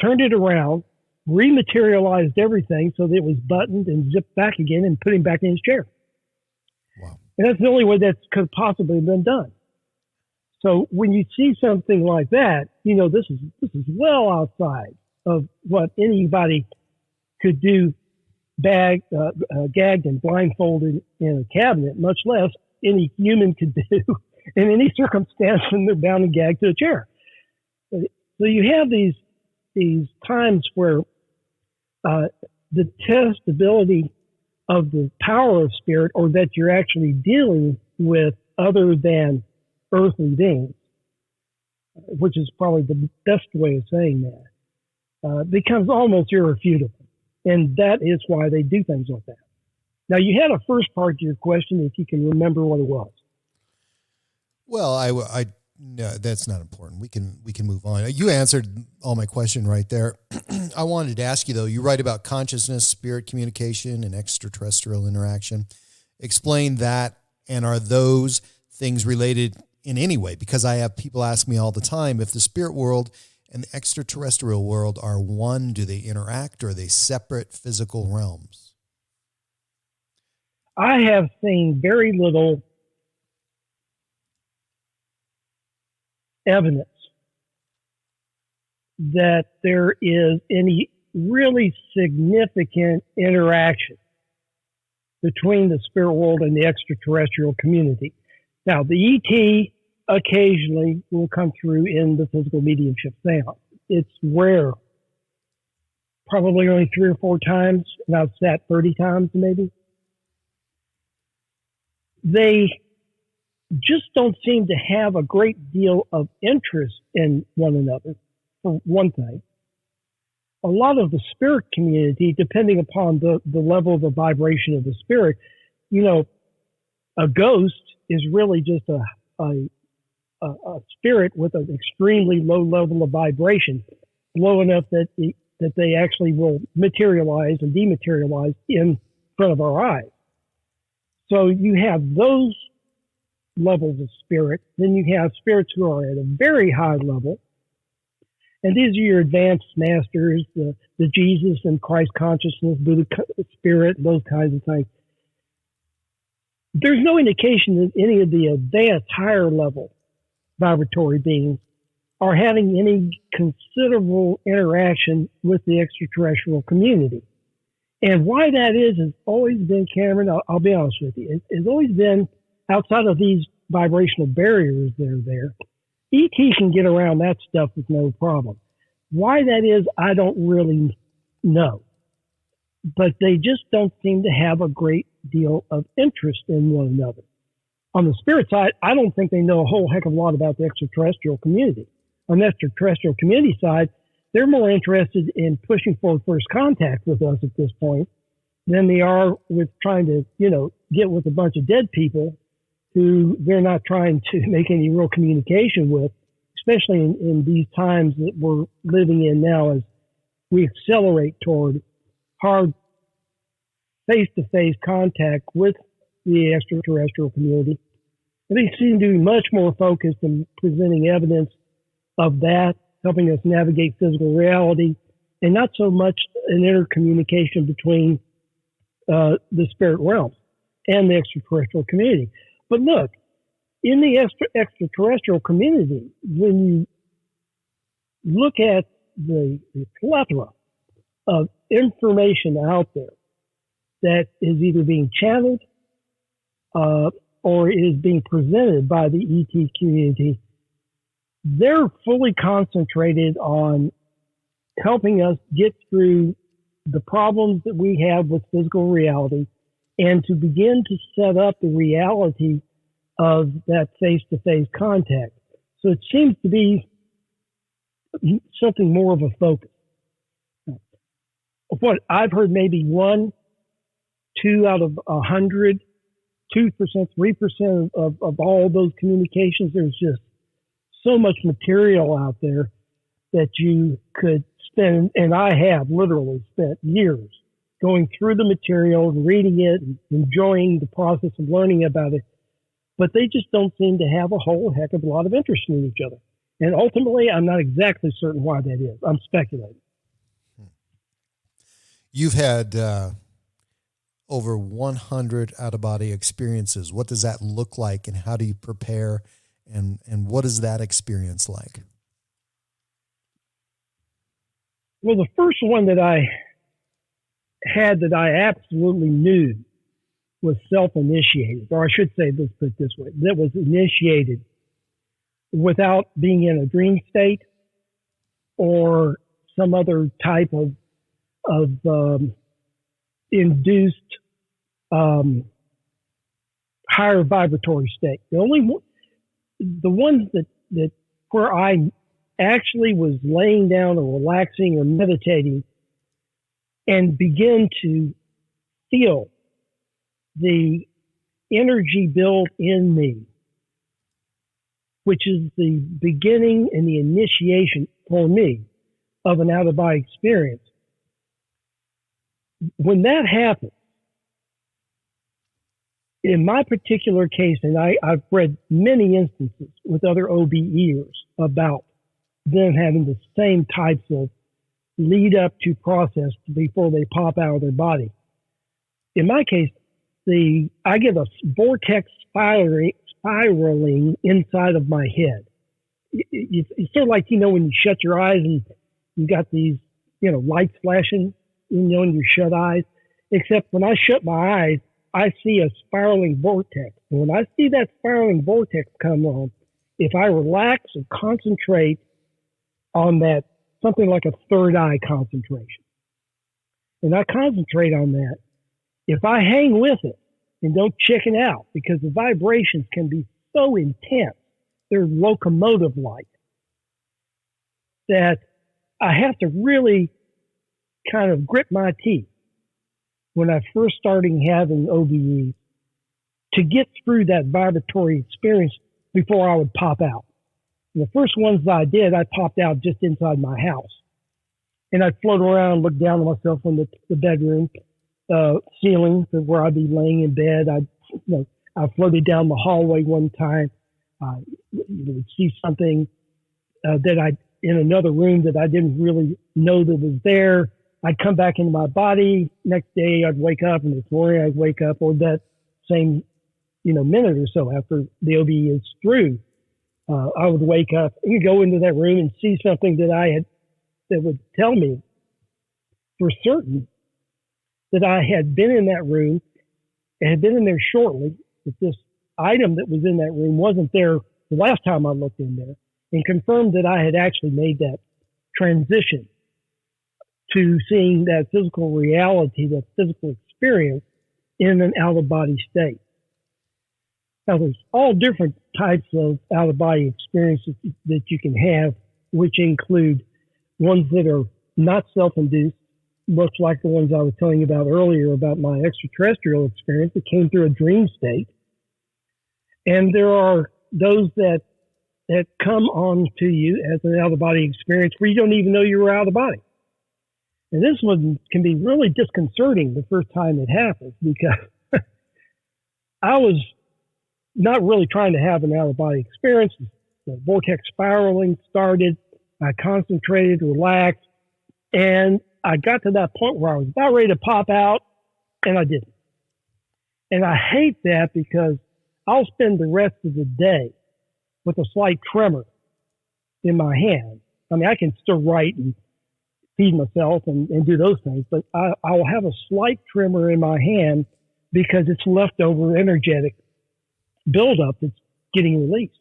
turned it around, rematerialized everything so that it was buttoned and zipped back again, and put him back in his chair. Wow. And that's the only way that could have possibly been done. So when you see something like that, this is well outside of what anybody could do gagged and blindfolded in a cabinet, much less any human could do in any circumstance when they're bound and gagged to a chair. So you have these times where the testability of the power of spirit, or that you're actually dealing with other than earthly beings, which is probably the best way of saying that, becomes almost irrefutable. And that is why they do things like that. Now, you had a first part to your question, if you can remember what it was. Well, I no, that's not important. We can move on. You answered all my question right there. I wanted to ask you, though, you write about consciousness, spirit communication, and extraterrestrial interaction. Explain that, and are those things related in any way? Because I have people ask me all the time, if the spirit world and the extraterrestrial world are one, do they interact, or are they separate physical realms? I have seen very little evidence that there is any really significant interaction between the spirit world and the extraterrestrial community. Now, the ET occasionally will come through in the physical mediumship seance. It's rare. Probably only 3 or 4 times, and I've sat 30 times maybe. They just don't seem to have a great deal of interest in one another, for one thing. A lot of the spirit community, depending upon the level of the vibration of the spirit, you know, a ghost is really just a spirit with an extremely low level of vibration, low enough that they actually will materialize and dematerialize in front of our eyes. So you have those levels of spirit. Then you have spirits who are at a very high level. And these are your advanced masters, the Jesus and Christ consciousness, Buddha spirit, those kinds of things. There's no indication that any of the advanced higher level vibratory beings are having any considerable interaction with the extraterrestrial community. And why that is has always been, Cameron, I'll be honest with you, it's always been outside of these vibrational barriers that are there. ET can get around that stuff with no problem. Why that is, I don't really know. But they just don't seem to have a great deal of interest in one another. On the spirit side, I don't think they know a whole heck of a lot about the extraterrestrial community. On the extraterrestrial community side, they're more interested in pushing for first contact with us at this point than they are with trying to, get with a bunch of dead people who they're not trying to make any real communication with, especially in these times that we're living in now as we accelerate toward hard face-to-face contact with the extraterrestrial community. And they seem to be much more focused in presenting evidence of that, helping us navigate physical reality, and not so much an intercommunication between the spirit realms and the extraterrestrial community. But look, in the extraterrestrial community, when you look at the plethora of information out there that is either being channeled or is being presented by the ET community, they're fully concentrated on helping us get through the problems that we have with physical reality and to begin to set up the reality of that face-to-face contact. So it seems to be something more of a focus. What I've heard, maybe 1, 2 out of 100, 2%, 3% of all those communications. There's just so much material out there that you could spend, and I have literally spent years going through the material, reading it, and enjoying the process of learning about it. But they just don't seem to have a whole heck of a lot of interest in each other. And ultimately, I'm not exactly certain why that is. I'm speculating. You've had over 100 out-of-body experiences. What does that look like, and how do you prepare, and what is that experience like? Well, the first one that I had that I absolutely knew was self-initiated, or I should say, let's put it this way, that was initiated without being in a dream state or some other type of induced higher vibratory state. The ones that where I actually was laying down or relaxing or meditating and begin to feel the energy build in me, which is the beginning and the initiation for me of an out-of-body experience. When that happens, in my particular case, and I've read many instances with other OBEers about them having the same types of lead up to process before they pop out of their body. In my case, I get a vortex spiraling inside of my head. It's sort of like, when you shut your eyes and you got these, lights flashing, in your shut eyes, except when I shut my eyes, I see a spiraling vortex. And when I see that spiraling vortex come on, if I relax and concentrate on that, something like a third eye concentration, and I concentrate on that, if I hang with it and don't check it out, because the vibrations can be so intense, they're locomotive-like, that I have to really kind of grit my teeth when I first started having OBE to get through that vibratory experience before I would pop out. And the first ones that I did, I popped out just inside my house. And I'd float around, look down on myself on the bedroom ceiling where I'd be laying in bed. I floated down the hallway one time. Would see something that in another room that I didn't really know that was there. I'd come back into my body. Next day, I'd wake up, and this morning I'd wake up, or that same, minute or so after the OBE is through, I would wake up and go into that room and see something that would tell me for certain that I had been in that room and had been in there shortly, that this item that was in that room wasn't there the last time I looked in there, and confirmed that I had actually made that transition to seeing that physical reality, that physical experience in an out-of-body state. Now, there's all different types of out-of-body experiences that you can have, which include ones that are not self-induced, much like the ones I was telling you about earlier about my extraterrestrial experience that came through a dream state. And there are those that come on to you as an out-of-body experience where you don't even know you were out of body. And this one can be really disconcerting the first time it happens, because I was not really trying to have an out-of-body experience. The vortex spiraling started. I concentrated, relaxed, and I got to that point where I was about ready to pop out, and I didn't. And I hate that, because I'll spend the rest of the day with a slight tremor in my hand. I mean, I can still write and feed myself and do those things, but I will have a slight tremor in my hand because it's leftover energetic buildup that's getting released.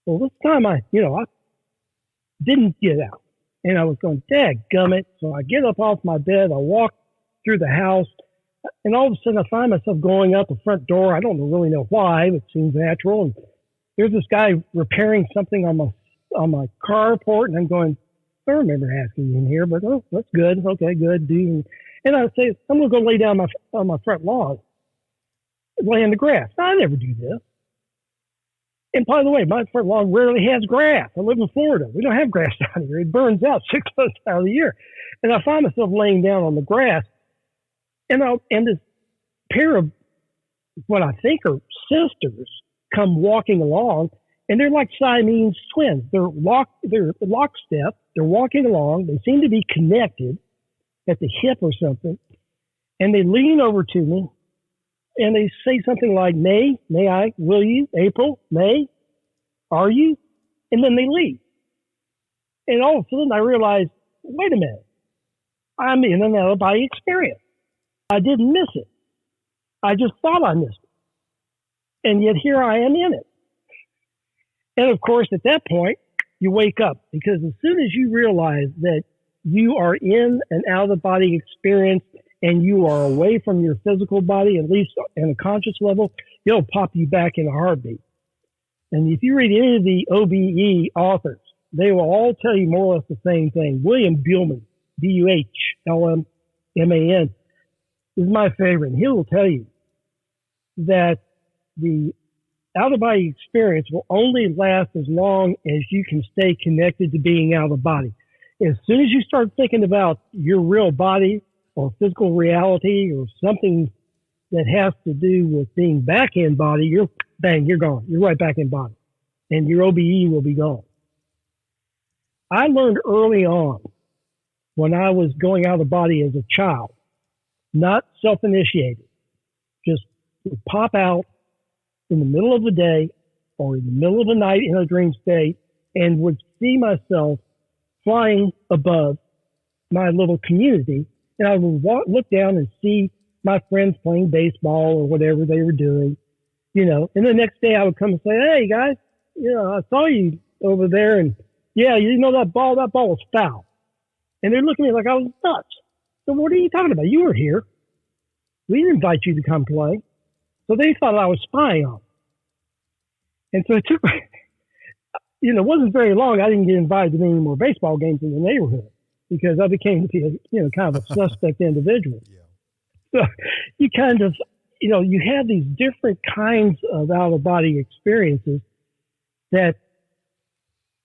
Well, this time I didn't get out, and I was going, dadgummit. So I get up off my bed, I walk through the house, and all of a sudden I find myself going out the front door. I don't really know why, but it seems natural. And there's this guy repairing something on my carport, and I'm going, I don't remember asking you in here, but that's good. Okay, good. And I say, I'm going to go lay down on my front lawn, lay in the grass. Now, I never do this. And by the way, my front lawn rarely has grass. I live in Florida. We don't have grass down here. It burns out 6 months out of the year. And I find myself laying down on the grass, and this pair of what I think are sisters come walking along, and they're like Siamese twins. They're lockstep. They're walking along. They seem to be connected at the hip or something. And they lean over to me, and they say something like, May I, will you, April, May, are you? And then they leave. And all of a sudden I realize, wait a minute. I'm in an out-of-body experience. I didn't miss it. I just thought I missed it. And yet here I am in it. And of course, at that point, you wake up, because as soon as you realize that you are in an out-of-body experience and you are away from your physical body, at least on a conscious level, it'll pop you back in a heartbeat. And if you read any of the OBE authors, they will all tell you more or less the same thing. William Buhlman, Buhlman, is my favorite. He will tell you that the out-of-body experience will only last as long as you can stay connected to being out of body. As soon as you start thinking about your real body or physical reality or something that has to do with being back in body, you're gone. You're right back in body. And your OBE will be gone. I learned early on, when I was going out of body as a child, not self-initiated, just would pop out in the middle of the day or in the middle of the night in a dream state and would see myself flying above my little community. And I would look down and see my friends playing baseball or whatever they were doing, and the next day I would come and say, hey guys, I saw you over there, and yeah, that ball was foul. And they're looking at me like I was nuts. So what are you talking about? You were here. We didn't invite you to come play. So they thought I was spying on them. And so it took, it wasn't very long. I didn't get invited to any more baseball games in the neighborhood because I became to be kind of a suspect individual. Yeah. So you kind of, you have these different kinds of out-of-body experiences that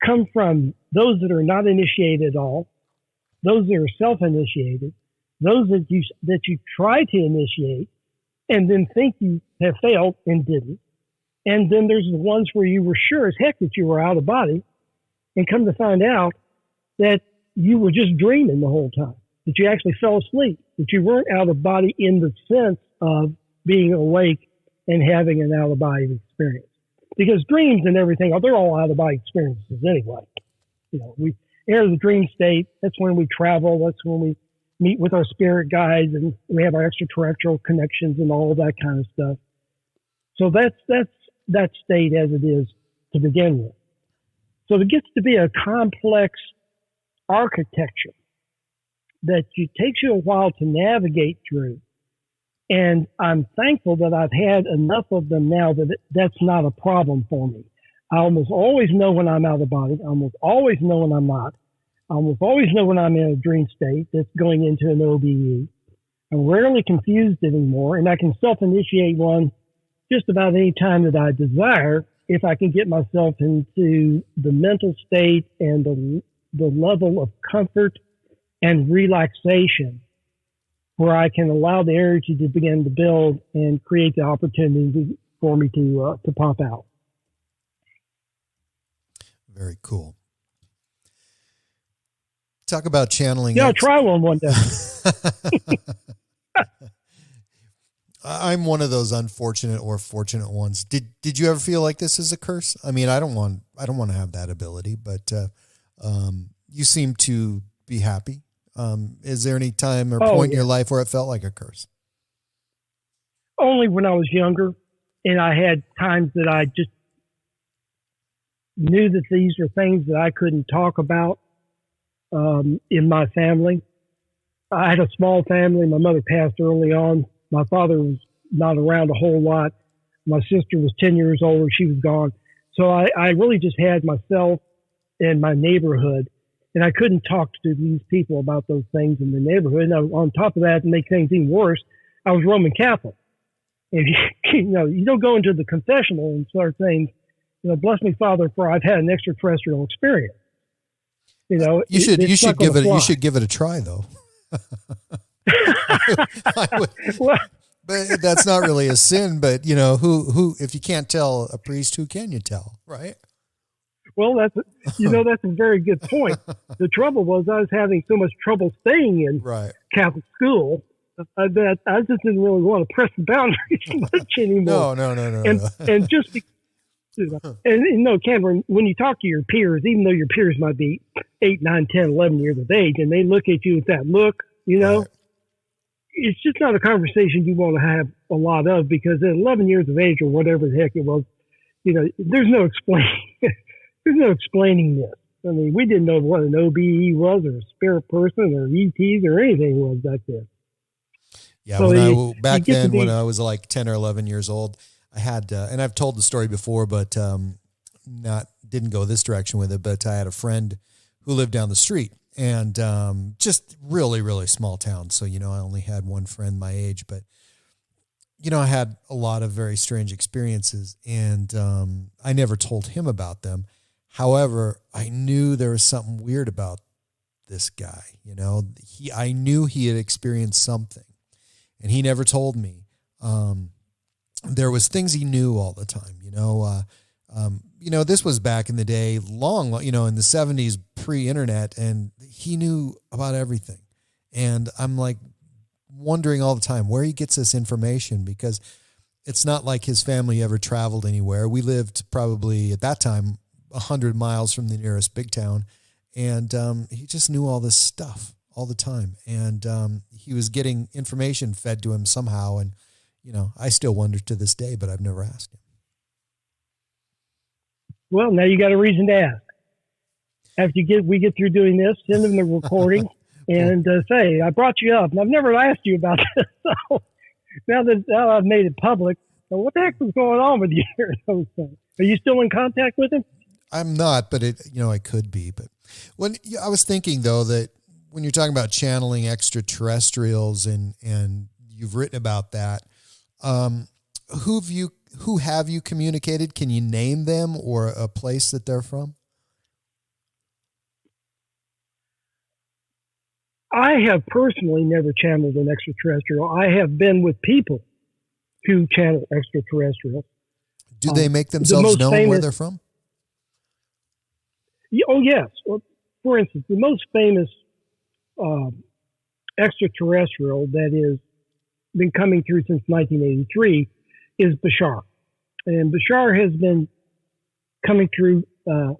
come from those that are not initiated at all, those that are self-initiated, those that you try to initiate and then think you have failed and didn't. And then there's the ones where you were sure as heck that you were out of body and come to find out that you were just dreaming the whole time, that you actually fell asleep, that you weren't out of body in the sense of being awake and having an out of body experience. Because dreams and everything, they're all out of body experiences anyway. We enter the dream state. That's when we travel. That's when we meet with our spirit guides and we have our extraterrestrial connections and all of that kind of stuff. So that's that state as it is to begin with. So it gets to be a complex architecture that takes you a while to navigate through. And I'm thankful that I've had enough of them now that that's not a problem for me. I almost always know when I'm out of body. I almost always know when I'm not. I almost always know when I'm in a dream state that's going into an OBE. I'm rarely confused anymore, and I can self-initiate one just about any time that I desire if I can get myself into the mental state and the level of comfort and relaxation where I can allow the energy to begin to build and create the opportunity for me to pop out. Very cool. Talk about channeling. Yeah, I'll try one day. I'm one of those unfortunate or fortunate ones. Did you ever feel like this is a curse? I mean, I don't want to have that ability, but you seem to be happy. Is there any time or point in your life where it felt like a curse? Only when I was younger, and I had times that I just knew that these were things that I couldn't talk about in my family. I had a small family. My mother passed early on. My father was not around a whole lot. My sister was 10 years older. She was gone. So I really just had myself and my neighborhood. And I couldn't talk to these people about those things in the neighborhood. And on top of that, to make things even worse, I was Roman Catholic. And you don't go into the confessional and start saying, bless me, Father, for I've had an extraterrestrial experience. You should give it a try, though. But that's not really a sin. But who if you can't tell a priest, who can you tell, right? Well, that's a very good point. The trouble was I was having so much trouble staying in Catholic school that I just didn't really want to press the boundaries much anymore. No. And just Cameron, when you talk to your peers, even though your peers might be 8, 9, 10, 11 years of age, and they look at you with that look you know, Right. it's just not a conversation you want to have a lot of, because at 11 years of age or whatever the heck it was, you know, there's no explaining this. I mean, we didn't know what an OBE was, or a spirit person, or ETs, or anything was back then. Yeah, So back get to then, be- when I was like 10 or 11 years old, I had, and I've told the story before, but didn't go this direction with it. But I had a friend who lived down the street, and just really, really small town. So, you know, I only had one friend my age, but, you know, I had a lot of very strange experiences, and I never told him about them. However, I knew there was something weird about this guy. You know, I knew he had experienced something, and he never told me. There was things he knew all the time. You know, this was back in the day, long, you know, in the 70s, pre-internet, and he knew about everything. And I'm like wondering all the time where he gets this information, because it's not like his family ever traveled anywhere. We lived probably at that time 100 miles from the nearest big town. And he just knew all this stuff all the time. And he was getting information fed to him somehow. And, you know, I still wonder to this day, but I've never asked him. Well, now you got a reason to ask. After we get through doing this, send them the recording and say, I brought you up, and I've never asked you about this. So now I've made it public, so what the heck was going on with you here? Are you still in contact with him? I'm not, but I could be. But I was thinking, though, that when you're talking about channeling extraterrestrials and you've written about that, who have you communicated? Can you name them or a place that they're from? I have personally never channeled an extraterrestrial. I have been with people who channel extraterrestrials. Do they make themselves known where they're from? Oh, yes. Well, for instance, the most famous extraterrestrial that has been coming through since 1983 is Bashar. And Bashar has been coming through Daryl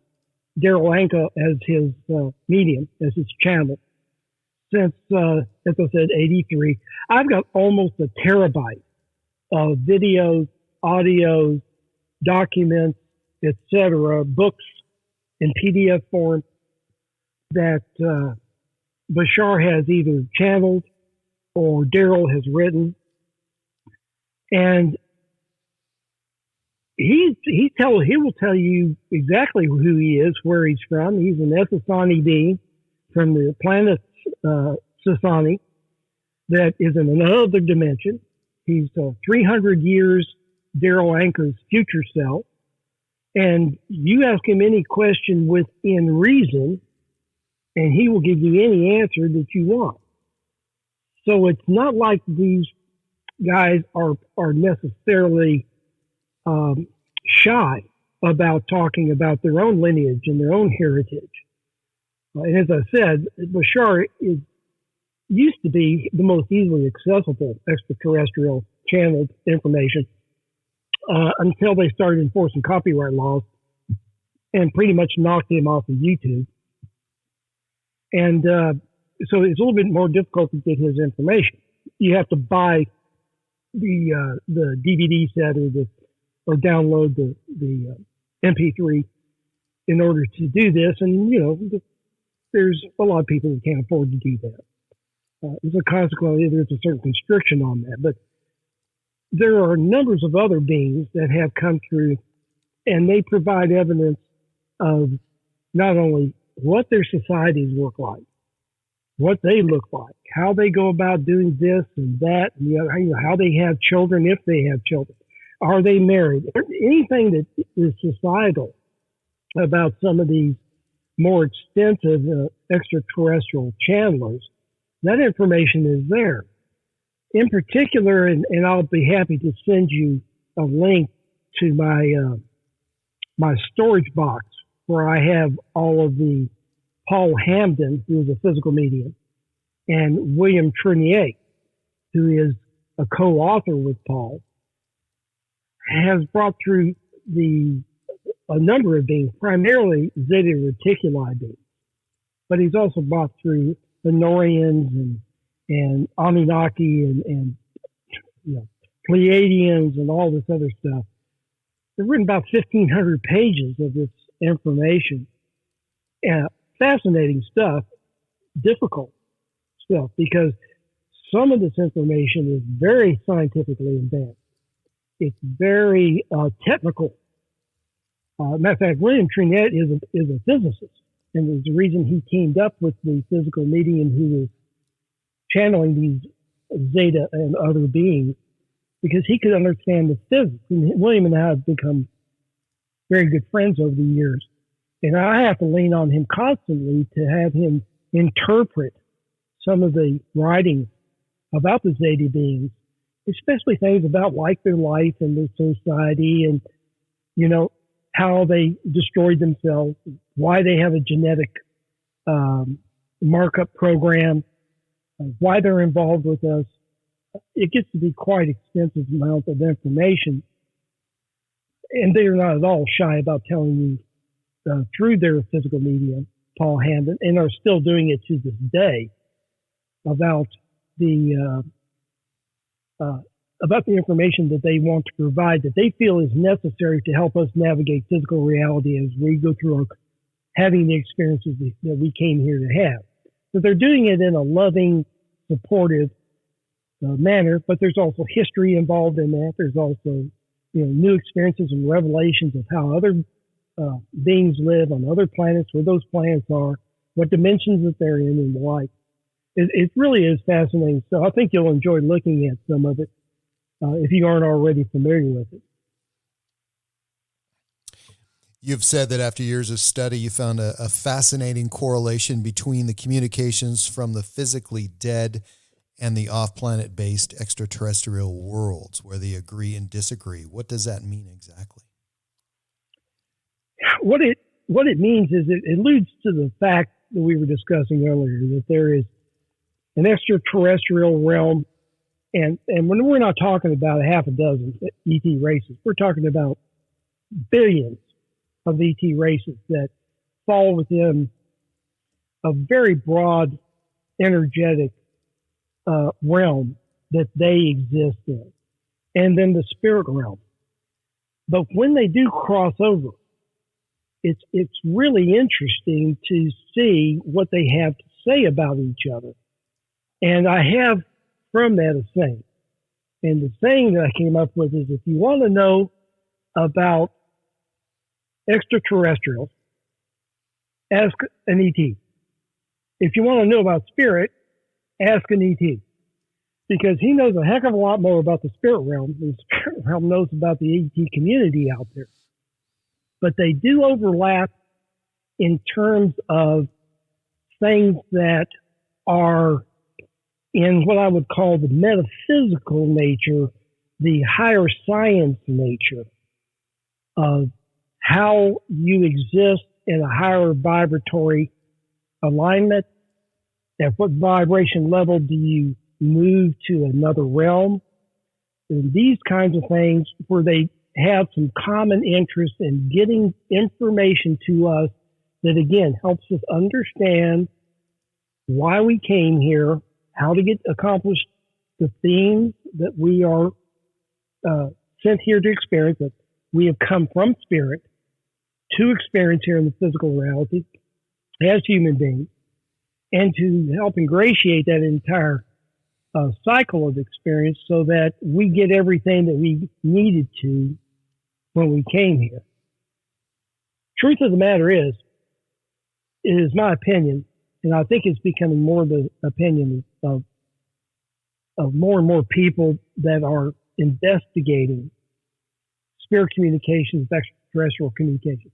Anka as his medium, as his channel, since, as I said, 83. I've got almost a terabyte of videos, audios, documents, etc., books in PDF form that Bashar has either channeled or Daryl has written. And he will tell you exactly who he is, where he's from. He's an Essassani being from the planet Sassani that is in another dimension. He's 300 years Daryl Anka's future self. And you ask him any question within reason, and he will give you any answer that you want. So it's not like these guys are necessarily shy about talking about their own lineage and their own heritage. And as I said, Bashar used to be the most easily accessible extraterrestrial channeled information until they started enforcing copyright laws and pretty much knocked him off of YouTube. And so it's a little bit more difficult to get his information. You have to buy the DVD set or download the MP3 in order to do this. And, you know, there's a lot of people that can't afford to do that. As a consequence, there's a certain constriction on that. But there are numbers of other beings that have come through, and they provide evidence of not only what their societies look like, what they look like, how they go about doing this and that, and, you know, how they have children, if they have children, are they married, anything that is societal about some of these more extensive extraterrestrial channelers. That information is there. In particular, and I'll be happy to send you a link to my storage box where I have all of the Paul Hamden, who is a physical medium, and William Trenier, who is a co-author with Paul, has brought through a number of beings, primarily Zeta Reticuli beings, but he's also brought through the Norians and Anunnaki and Pleiadians and all this other stuff. They've written about 1,500 pages of this information. Fascinating stuff, difficult stuff, because some of this information is very scientifically advanced. It's very technical. Matter of fact, William Trinette is a physicist, and there's the reason he teamed up with the physical medium who was channeling these Zeta and other beings, because he could understand the physics. And William and I have become very good friends over the years. And I have to lean on him constantly to have him interpret some of the writings about the Zeta beings, especially things about like their life and their society and, how they destroyed themselves, why they have a genetic markup program, why they're involved with us. It gets to be quite extensive amount of information. And they're not at all shy about telling you through their physical medium, Paul Hamden, and are still doing it to this day about the information that they want to provide, that they feel is necessary to help us navigate physical reality as we go through having the experiences that we came here to have. So they're doing it in a loving, supportive manner, but there's also history involved in that. There's also new experiences and revelations of how other beings live on other planets, where those planets are, what dimensions that they're in, and the like. It really is fascinating. So I think you'll enjoy looking at some of it if you aren't already familiar with it. You've said that after years of study, you found a fascinating correlation between the communications from the physically dead and the off-planet based extraterrestrial worlds, where they agree and disagree. What does that mean exactly? What it means is it alludes to the fact that we were discussing earlier, that there is an extraterrestrial realm, and when we're not talking about a half a dozen ET races, we're talking about billions of ET races that fall within a very broad, energetic realm that they exist in, and then the spirit realm. But when they do cross over, it's really interesting to see what they have to say about each other. And I have from that a saying. And the saying that I came up with is, if you want to know about extraterrestrials, ask an ET. If you want to know about spirit, ask an ET. Because he knows a heck of a lot more about the spirit realm than the spirit realm knows about the ET community out there. But they do overlap in terms of things that are in what I would call the metaphysical nature, the higher science nature of how you exist in a higher vibratory alignment. At what vibration level do you move to another realm? And these kinds of things where they have some common interest in getting information to us that, again, helps us understand why we came here, how to accomplish the themes that we are sent here to experience, that we have come from spirit to experience here in the physical reality as human beings, and to help ingratiate that entire cycle of experience so that we get everything that we needed to when we came here. Truth of the matter is, it is my opinion, and I think it's becoming more the opinion of more and more people that are investigating spirit communications, extraterrestrial communications,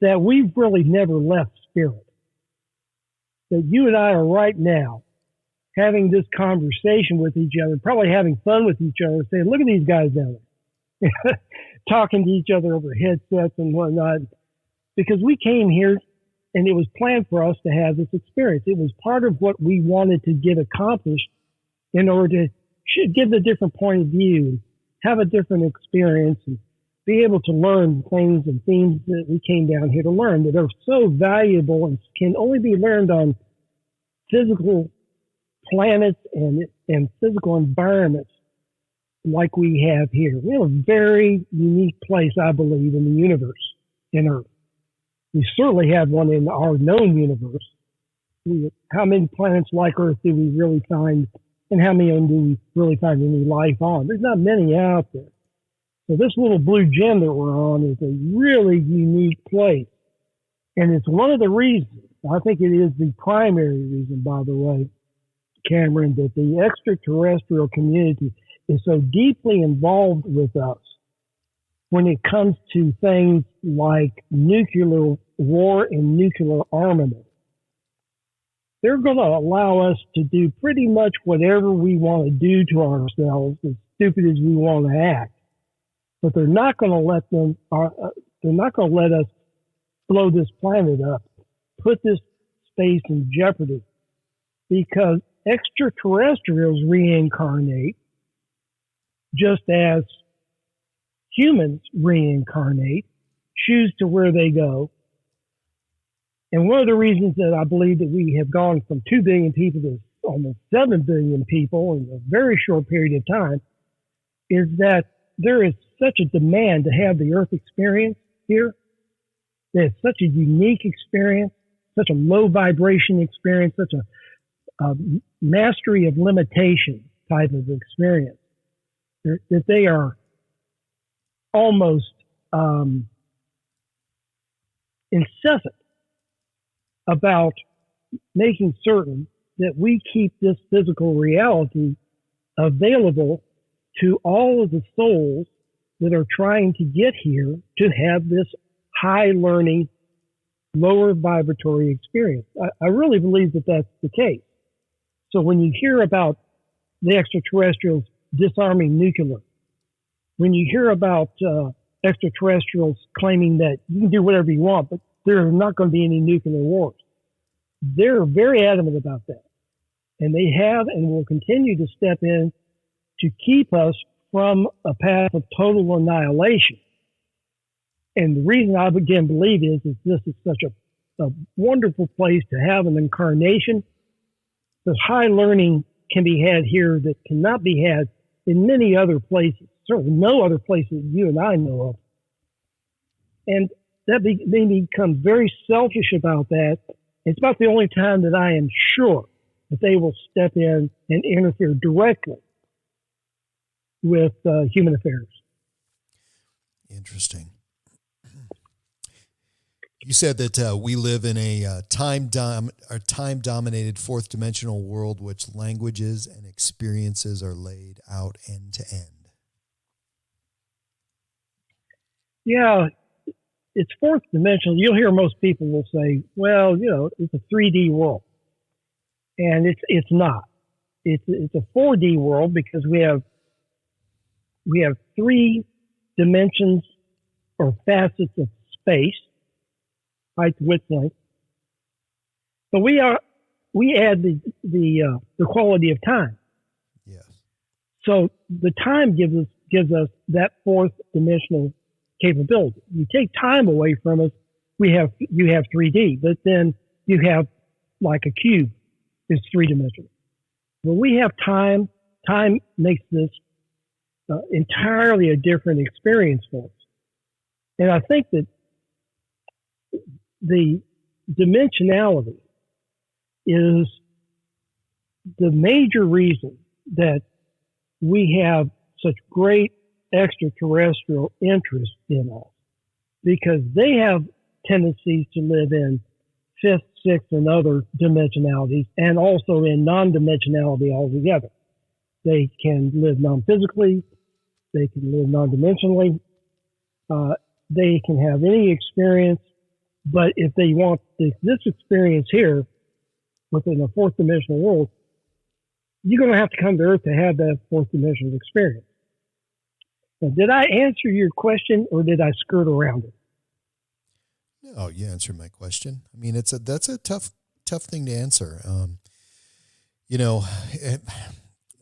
that we've really never left spirit. That you and I are right now having this conversation with each other, probably having fun with each other, saying, look at these guys down there, talking to each other over headsets and whatnot, because we came here and it was planned for us to have this experience. It was part of what we wanted to get accomplished in order to give a different point of view, have a different experience, and be able to learn things and themes that we came down here to learn that are so valuable and can only be learned on physical planets and physical environments like we have here. We have a very unique place, I believe, in the universe, in Earth. We certainly have one in our known universe. How many planets like Earth do we really find, and how many do we really find any life on? There's not many out there. So this little blue gem that we're on is a really unique place. And it's one of the reasons, I think it is the primary reason, by the way, Cameron, that the extraterrestrial community is so deeply involved with us when it comes to things like nuclear war and nuclear armament. They're going to allow us to do pretty much whatever we want to do to ourselves, as stupid as we want to act. But they're not going to let them. They're not going to let us blow this planet up, put this space in jeopardy, because extraterrestrials reincarnate just as humans reincarnate, choose to where they go. And one of the reasons that I believe that we have gone from 2 billion people to almost 7 billion people in a very short period of time is that there is such a demand to have the Earth experience here. It's such a unique experience, such a low vibration experience, such a mastery of limitation type of experience, that they are almost incessant about making certain that we keep this physical reality available to all of the souls that are trying to get here to have this high learning, lower vibratory experience. I really believe that that's the case. So when you hear about the extraterrestrials disarming nuclear, when you hear about extraterrestrials claiming that you can do whatever you want, but there are not going to be any nuclear wars, they're very adamant about that. And they have and will continue to step in to keep us from a path of total annihilation. And the reason I again believe is this is such a wonderful place to have an incarnation. This high learning can be had here that cannot be had in many other places, certainly no other places you and I know of. And that they become very selfish about that. It's about the only time that I am sure that they will step in and interfere directly with human affairs. Interesting. You said that we live in a time-dominated fourth dimensional world, which languages and experiences are laid out end to end. Yeah, it's fourth dimensional. You'll hear most people will say, well, it's a 3D world. And it's not. It's a 4D world because we have 3 dimensions or facets of space, height, width, length. But we add the quality of time. Yes. So the time gives us that fourth dimensional capability. You take time away from us, you have 3D, but then you have like a cube is 3-dimensional. When we have time makes this entirely a different experience for us. And I think that the dimensionality is the major reason that we have such great extraterrestrial interest in us, because they have tendencies to live in fifth, sixth, and other dimensionalities, and also in non-dimensionality altogether. They can live non-physically, they can live non-dimensionally, they can have any experience, but if they want this experience here within a fourth dimensional world, you're going to have to come to Earth to have that fourth dimensional experience. Now, did I answer your question, or did I skirt around it? No, you answered my question. I mean, that's a tough thing to answer.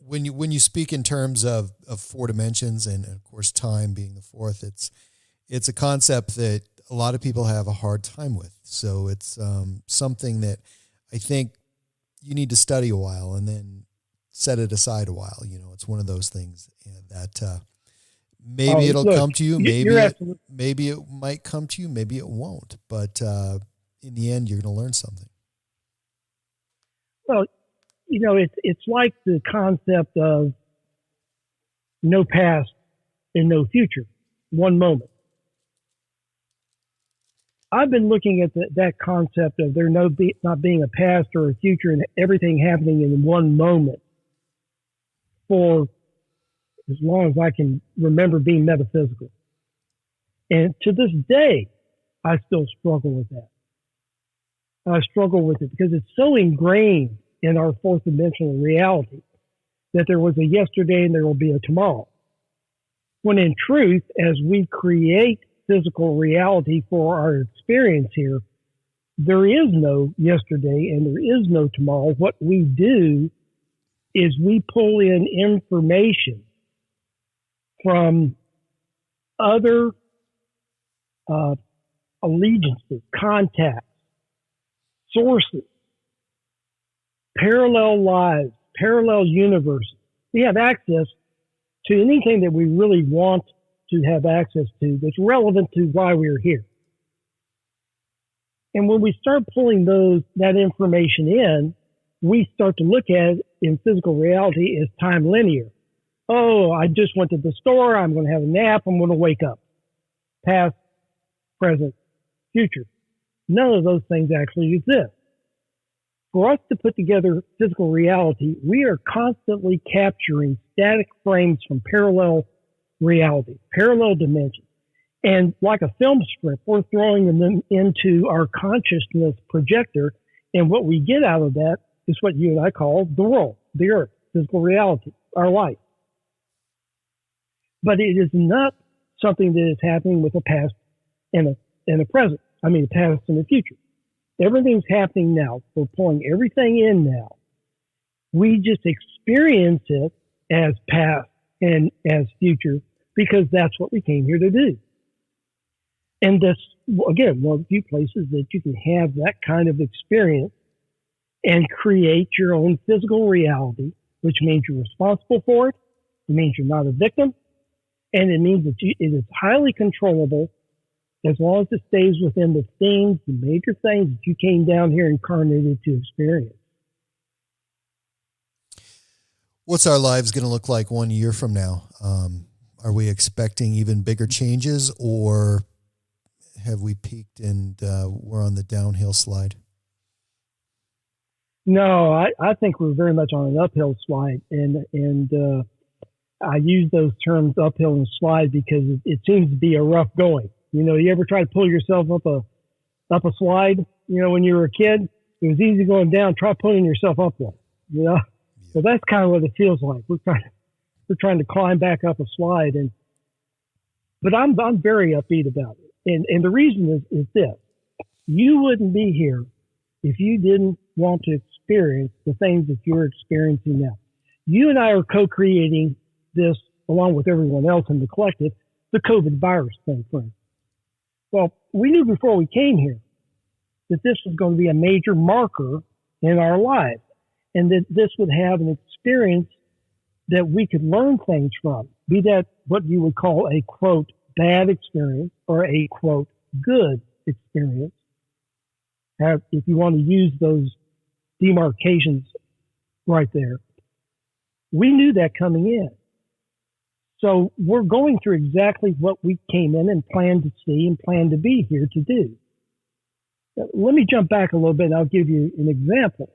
When you speak in terms of 4 dimensions and of course time being the fourth, it's a concept that a lot of people have a hard time with. So it's something that I think you need to study a while and then set it aside a while. You know, it's one of those things that maybe it'll come to you. Maybe it might come to you. Maybe it won't. But in the end, you're going to learn something. Well, you know, it's like the concept of no past and no future, one moment. I've been looking at that concept of there not being a past or a future and everything happening in one moment for as long as I can remember being metaphysical. And to this day, I still struggle with that. I struggle with it because it's so ingrained in our fourth dimensional reality that there was a yesterday and there will be a tomorrow. When in truth, as we create physical reality for our experience here, there is no yesterday and there is no tomorrow. What we do is we pull in information from other allegiances, contacts, sources, parallel lives, parallel universes. We have access to anything that we really want to have access to that's relevant to why we're here. And when we start pulling that information in, we start to look at it in physical reality as time linear. Oh, I just went to the store. I'm going to have a nap. I'm going to wake up. Past, present, future. None of those things actually exist. For us to put together physical reality, we are constantly capturing static frames from parallel reality, parallel dimensions. And like a film strip, we're throwing them into our consciousness projector. And what we get out of that is what you and I call the world, the earth, physical reality, our life. But it is not something that is happening with a past and a present. I mean, a past and a future. Everything's happening now. We're pulling everything in now. We just experience it as past and as future because that's what we came here to do. And that's, again, one of the few places that you can have that kind of experience and create your own physical reality, which means you're responsible for it. It means you're not a victim. And it means that it is highly controllable as long as it stays within the things, the major things that you came down here incarnated to experience. What's our lives going to look like 1 year from now? Are we expecting even bigger changes, or have we peaked and we're on the downhill slide? No, I think we're very much on an uphill slide, and I use those terms uphill and slide because it seems to be a rough going. You know, you ever try to pull yourself up a slide? You know, when you were a kid, it was easy going down. Try pulling yourself up one. You know, so that's kind of what it feels like. We're trying to climb back up a slide, but I'm very upbeat about it. And the reason is this: you wouldn't be here if you didn't want to experience the things that you're experiencing now. You and I are co-creating this along with everyone else in the collective, the COVID virus thing, for instance. Well, we knew before we came here that this was going to be a major marker in our lives and that this would have an experience that we could learn things from, be that what you would call a, quote, bad experience or a, quote, good experience. If you want to use those demarcations right there. We knew that coming in. So we're going through exactly what we came in and planned to see and planned to be here to do. Let me jump back a little bit and I'll give you an example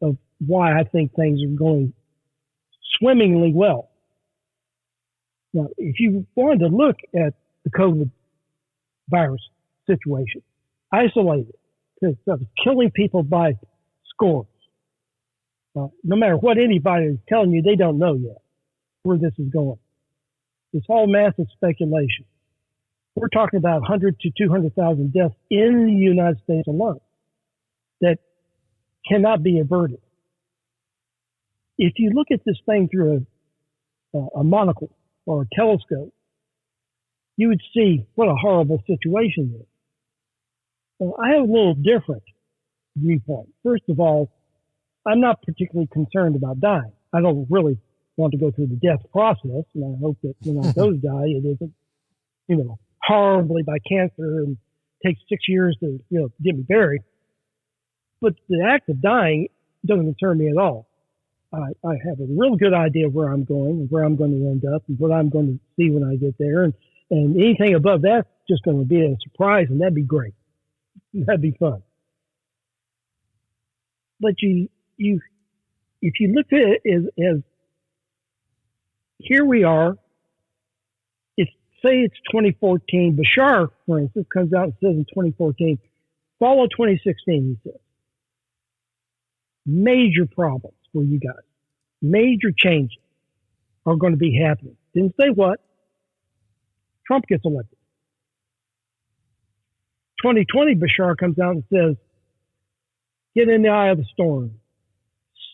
of why I think things are going swimmingly well. Now, if you wanted to look at the COVID virus situation, isolated, because it was killing people by scores. No matter what anybody is telling you, they don't know yet where this is going. It's all massive speculation. We're talking about 100 to 200,000 deaths in the United States alone that cannot be averted. If you look at this thing through a monocle or a telescope, you would see what a horrible situation it is. Well, I have a little different viewpoint. First of all, I'm not particularly concerned about dying. I don't really want to go through the death process, and I hope that when I do die, it isn't, horribly by cancer and takes 6 years to, get me buried. But the act of dying doesn't concern me at all. I have a real good idea of where I'm going and where I'm going to end up and what I'm going to see when I get there. And anything above that's just going to be a surprise, and that'd be great. That'd be fun. But if you look at it as here we are, say it's 2014. Bashar, for instance, comes out and says in 2014, follow 2016, he says. Major problems for you guys. Major changes are going to be happening. Didn't say what. Trump gets elected. 2020, Bashar comes out and says, get in the eye of the storm.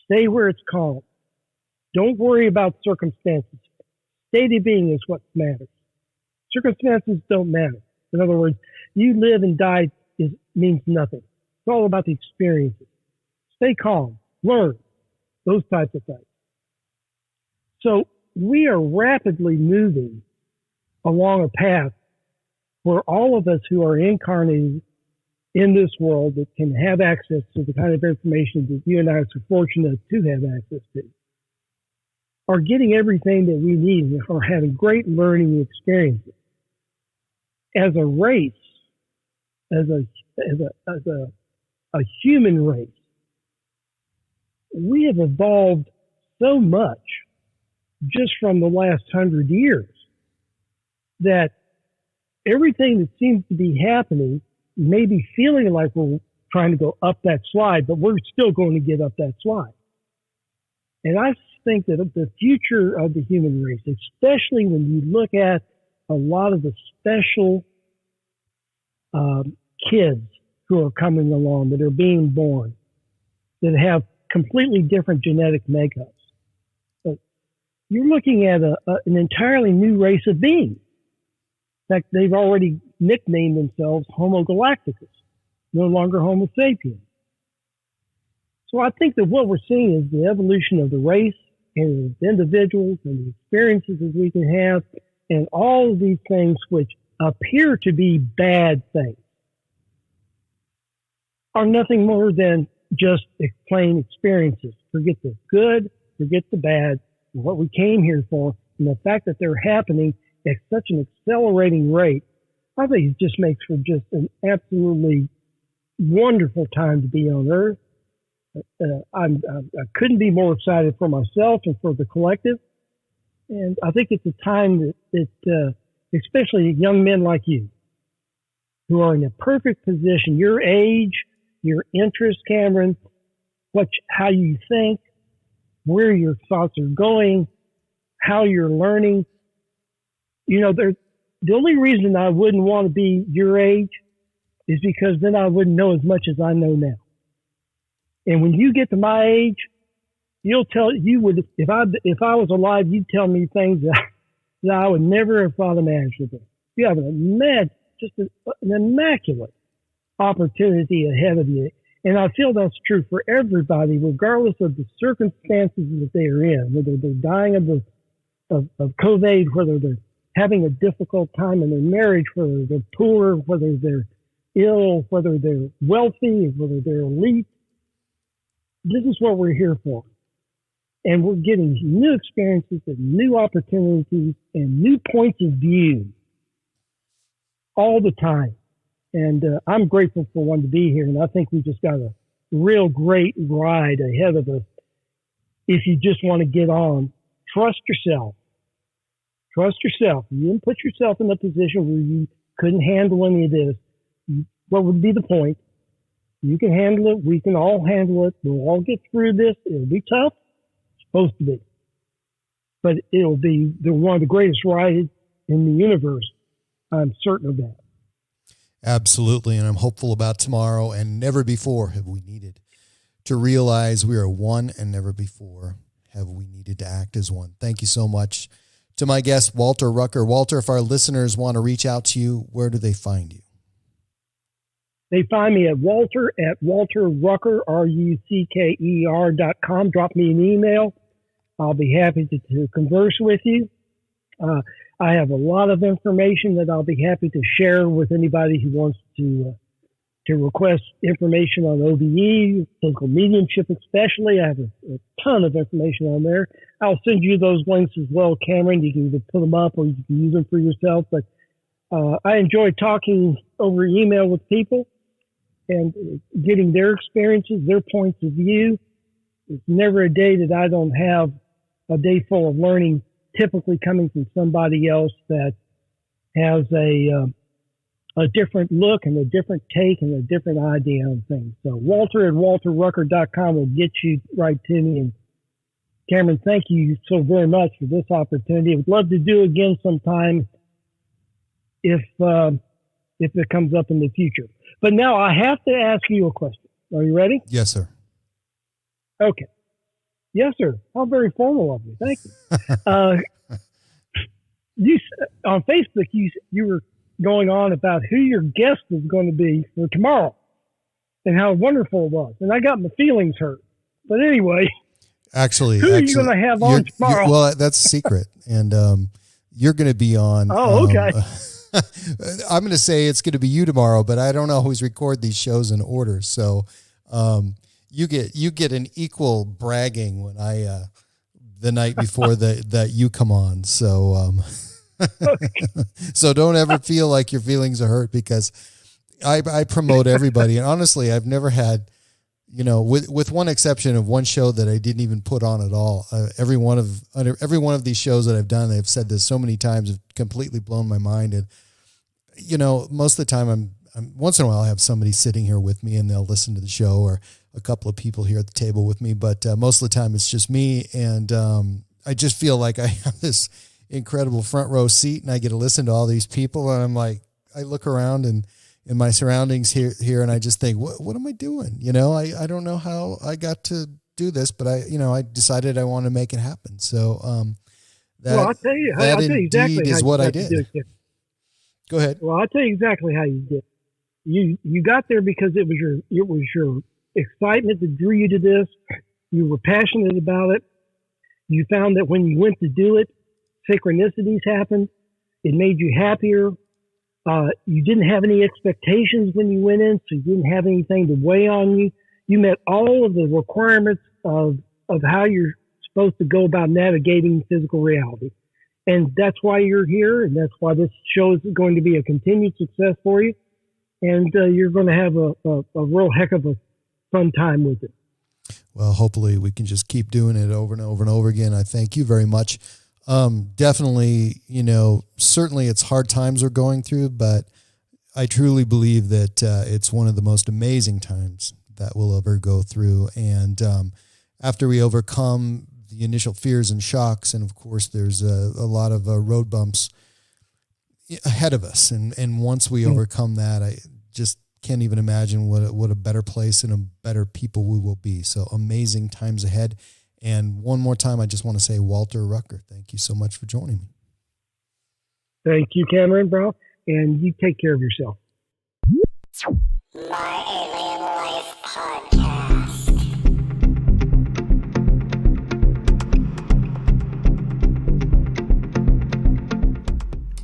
Stay where it's calm. Don't worry about circumstances. State of being is what matters. Circumstances don't matter. In other words, you live and die means nothing. It's all about the experiences. Stay calm. Learn. Those types of things. So we are rapidly moving along a path where all of us who are incarnated in this world that can have access to the kind of information that you and I are so fortunate to have access to are getting everything that we need and are having great learning experiences. As a race, as a human race, we have evolved so much just from the last 100 years that everything that seems to be happening may be feeling like we're trying to go up that slide, but we're still going to get up that slide. And I think that the future of the human race, especially when you look at a lot of the special kids who are coming along, that are being born, that have completely different genetic makeups. But you're looking at an entirely new race of beings. In fact, they've already nicknamed themselves Homo galacticus, no longer Homo sapiens. So I think that what we're seeing is the evolution of the race and the individuals and the experiences that we can have, and all of these things which appear to be bad things are nothing more than just plain experiences. Forget the good, forget the bad, and what we came here for, and the fact that they're happening at such an accelerating rate, I think it just makes for just an absolutely wonderful time to be on Earth. I couldn't be more excited for myself and for the collective. And I think it's a time that especially young men like you, who are in a perfect position, your age, your interest, Cameron, how you think, where your thoughts are going, how you're learning. The only reason I wouldn't want to be your age is because then I wouldn't know as much as I know now. And when you get to my age, if I was alive, you'd tell me things that I would never have thought imaginable. You have an immaculate opportunity ahead of you. And I feel that's true for everybody, regardless of the circumstances that they are in, whether they're dying of COVID, whether they're having a difficult time in their marriage, whether they're poor, whether they're ill, whether they're wealthy, whether they're elite. This is what we're here for. And we're getting new experiences and new opportunities and new points of view all the time. And I'm grateful for one to be here. And I think we just got a real great ride ahead of us. If you just want to get on, trust yourself. Trust yourself. You didn't put yourself in a position where you couldn't handle any of this. What would be the point? You can handle it. We can all handle it. We'll all get through this. It'll be tough. It's supposed to be. But it'll be one of the greatest rides in the universe. I'm certain of that. Absolutely. And I'm hopeful about tomorrow. And never before have we needed to realize we are one, and never before have we needed to act as one. Thank you so much to my guest, Walter Rucker. Walter, if our listeners want to reach out to you, where do they find you? They find me at Walter@WalterRucker, RUCKER.com. Drop me an email. I'll be happy to converse with you. I have a lot of information that I'll be happy to share with anybody who wants to request information on OBE, physical mediumship especially. I have a ton of information on there. I'll send you those links as well, Cameron. You can either put them up or you can use them for yourself. But I enjoy talking over email with people and getting their experiences, their points of view. It's never a day that I don't have a day full of learning, typically coming from somebody else that has a different look and a different take and a different idea on things. So Walter@WalterRucker.com will get you right to me. And Cameron, thank you so very much for this opportunity. I would love to do again sometime if it comes up in the future. But now I have to ask you a question. Are you ready? Yes, sir. Okay. Yes, sir. How very formal of you. Thank you. You on Facebook, you were going on about who your guest was going to be for tomorrow and how wonderful it was. And I got my feelings hurt. But anyway, actually, who are you going to have on tomorrow? Well, that's a secret. And you're going to be on. Oh, okay. I'm going to say it's going to be you tomorrow, but I don't always record these shows in order. So you get an equal bragging when the night before that you come on. So so don't ever feel like your feelings are hurt, because I promote everybody. And honestly, I've never had, with one exception of one show that I didn't even put on at all. Every one of these shows that I've done, they've said this so many times, have completely blown my mind. And, most of the time I'm once in a while I have somebody sitting here with me and they'll listen to the show, or a couple of people here at the table with me. But most of the time it's just me. And I just feel like I have this incredible front row seat and I get to listen to all these people. And I'm like, I look around and in my surroundings here and I just think, what am I doing? I don't know how I got to do this, but I decided I want to make it happen. So I'll tell you exactly is what I did. Go ahead. Well, I'll tell you exactly how you did. You got there because it was your excitement that drew you to this. You were passionate about it. You found that when you went to do it, synchronicities happened. It made you happier. You didn't have any expectations when you went in, so you didn't have anything to weigh on you. You met all of the requirements of how you're supposed to go about navigating physical reality. And that's why you're here, and that's why this show is going to be a continued success for you. And you're going to have a real heck of a fun time with it. Well, hopefully we can just keep doing it over and over and over again. I thank you very much. Definitely, certainly it's hard times we're going through, but I truly believe that it's one of the most amazing times that we'll ever go through. And after we overcome the initial fears and shocks, and of course there's a lot of road bumps ahead of us. And once we overcome that, I just can't even imagine what a better place and a better people we will be. So amazing times ahead. And one more time, I just want to say, Walter Rucker, thank you so much for joining me. Thank you, Cameron, bro. And you take care of yourself. My Alien Life Podcast.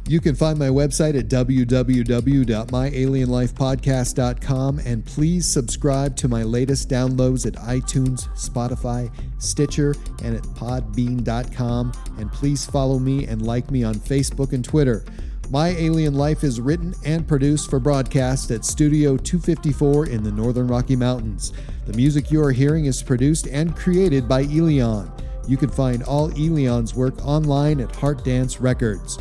You can find my website at www.myalienlifepodcast.com, and please subscribe to my latest downloads at iTunes, Spotify, Stitcher, and at podbean.com. And please follow me and like me on Facebook and Twitter. My Alien Life is written and produced for broadcast at Studio 254 in the Northern Rocky Mountains. The music you are hearing is produced and created by Elion. You can find all Elion's work online at Heart Dance Records.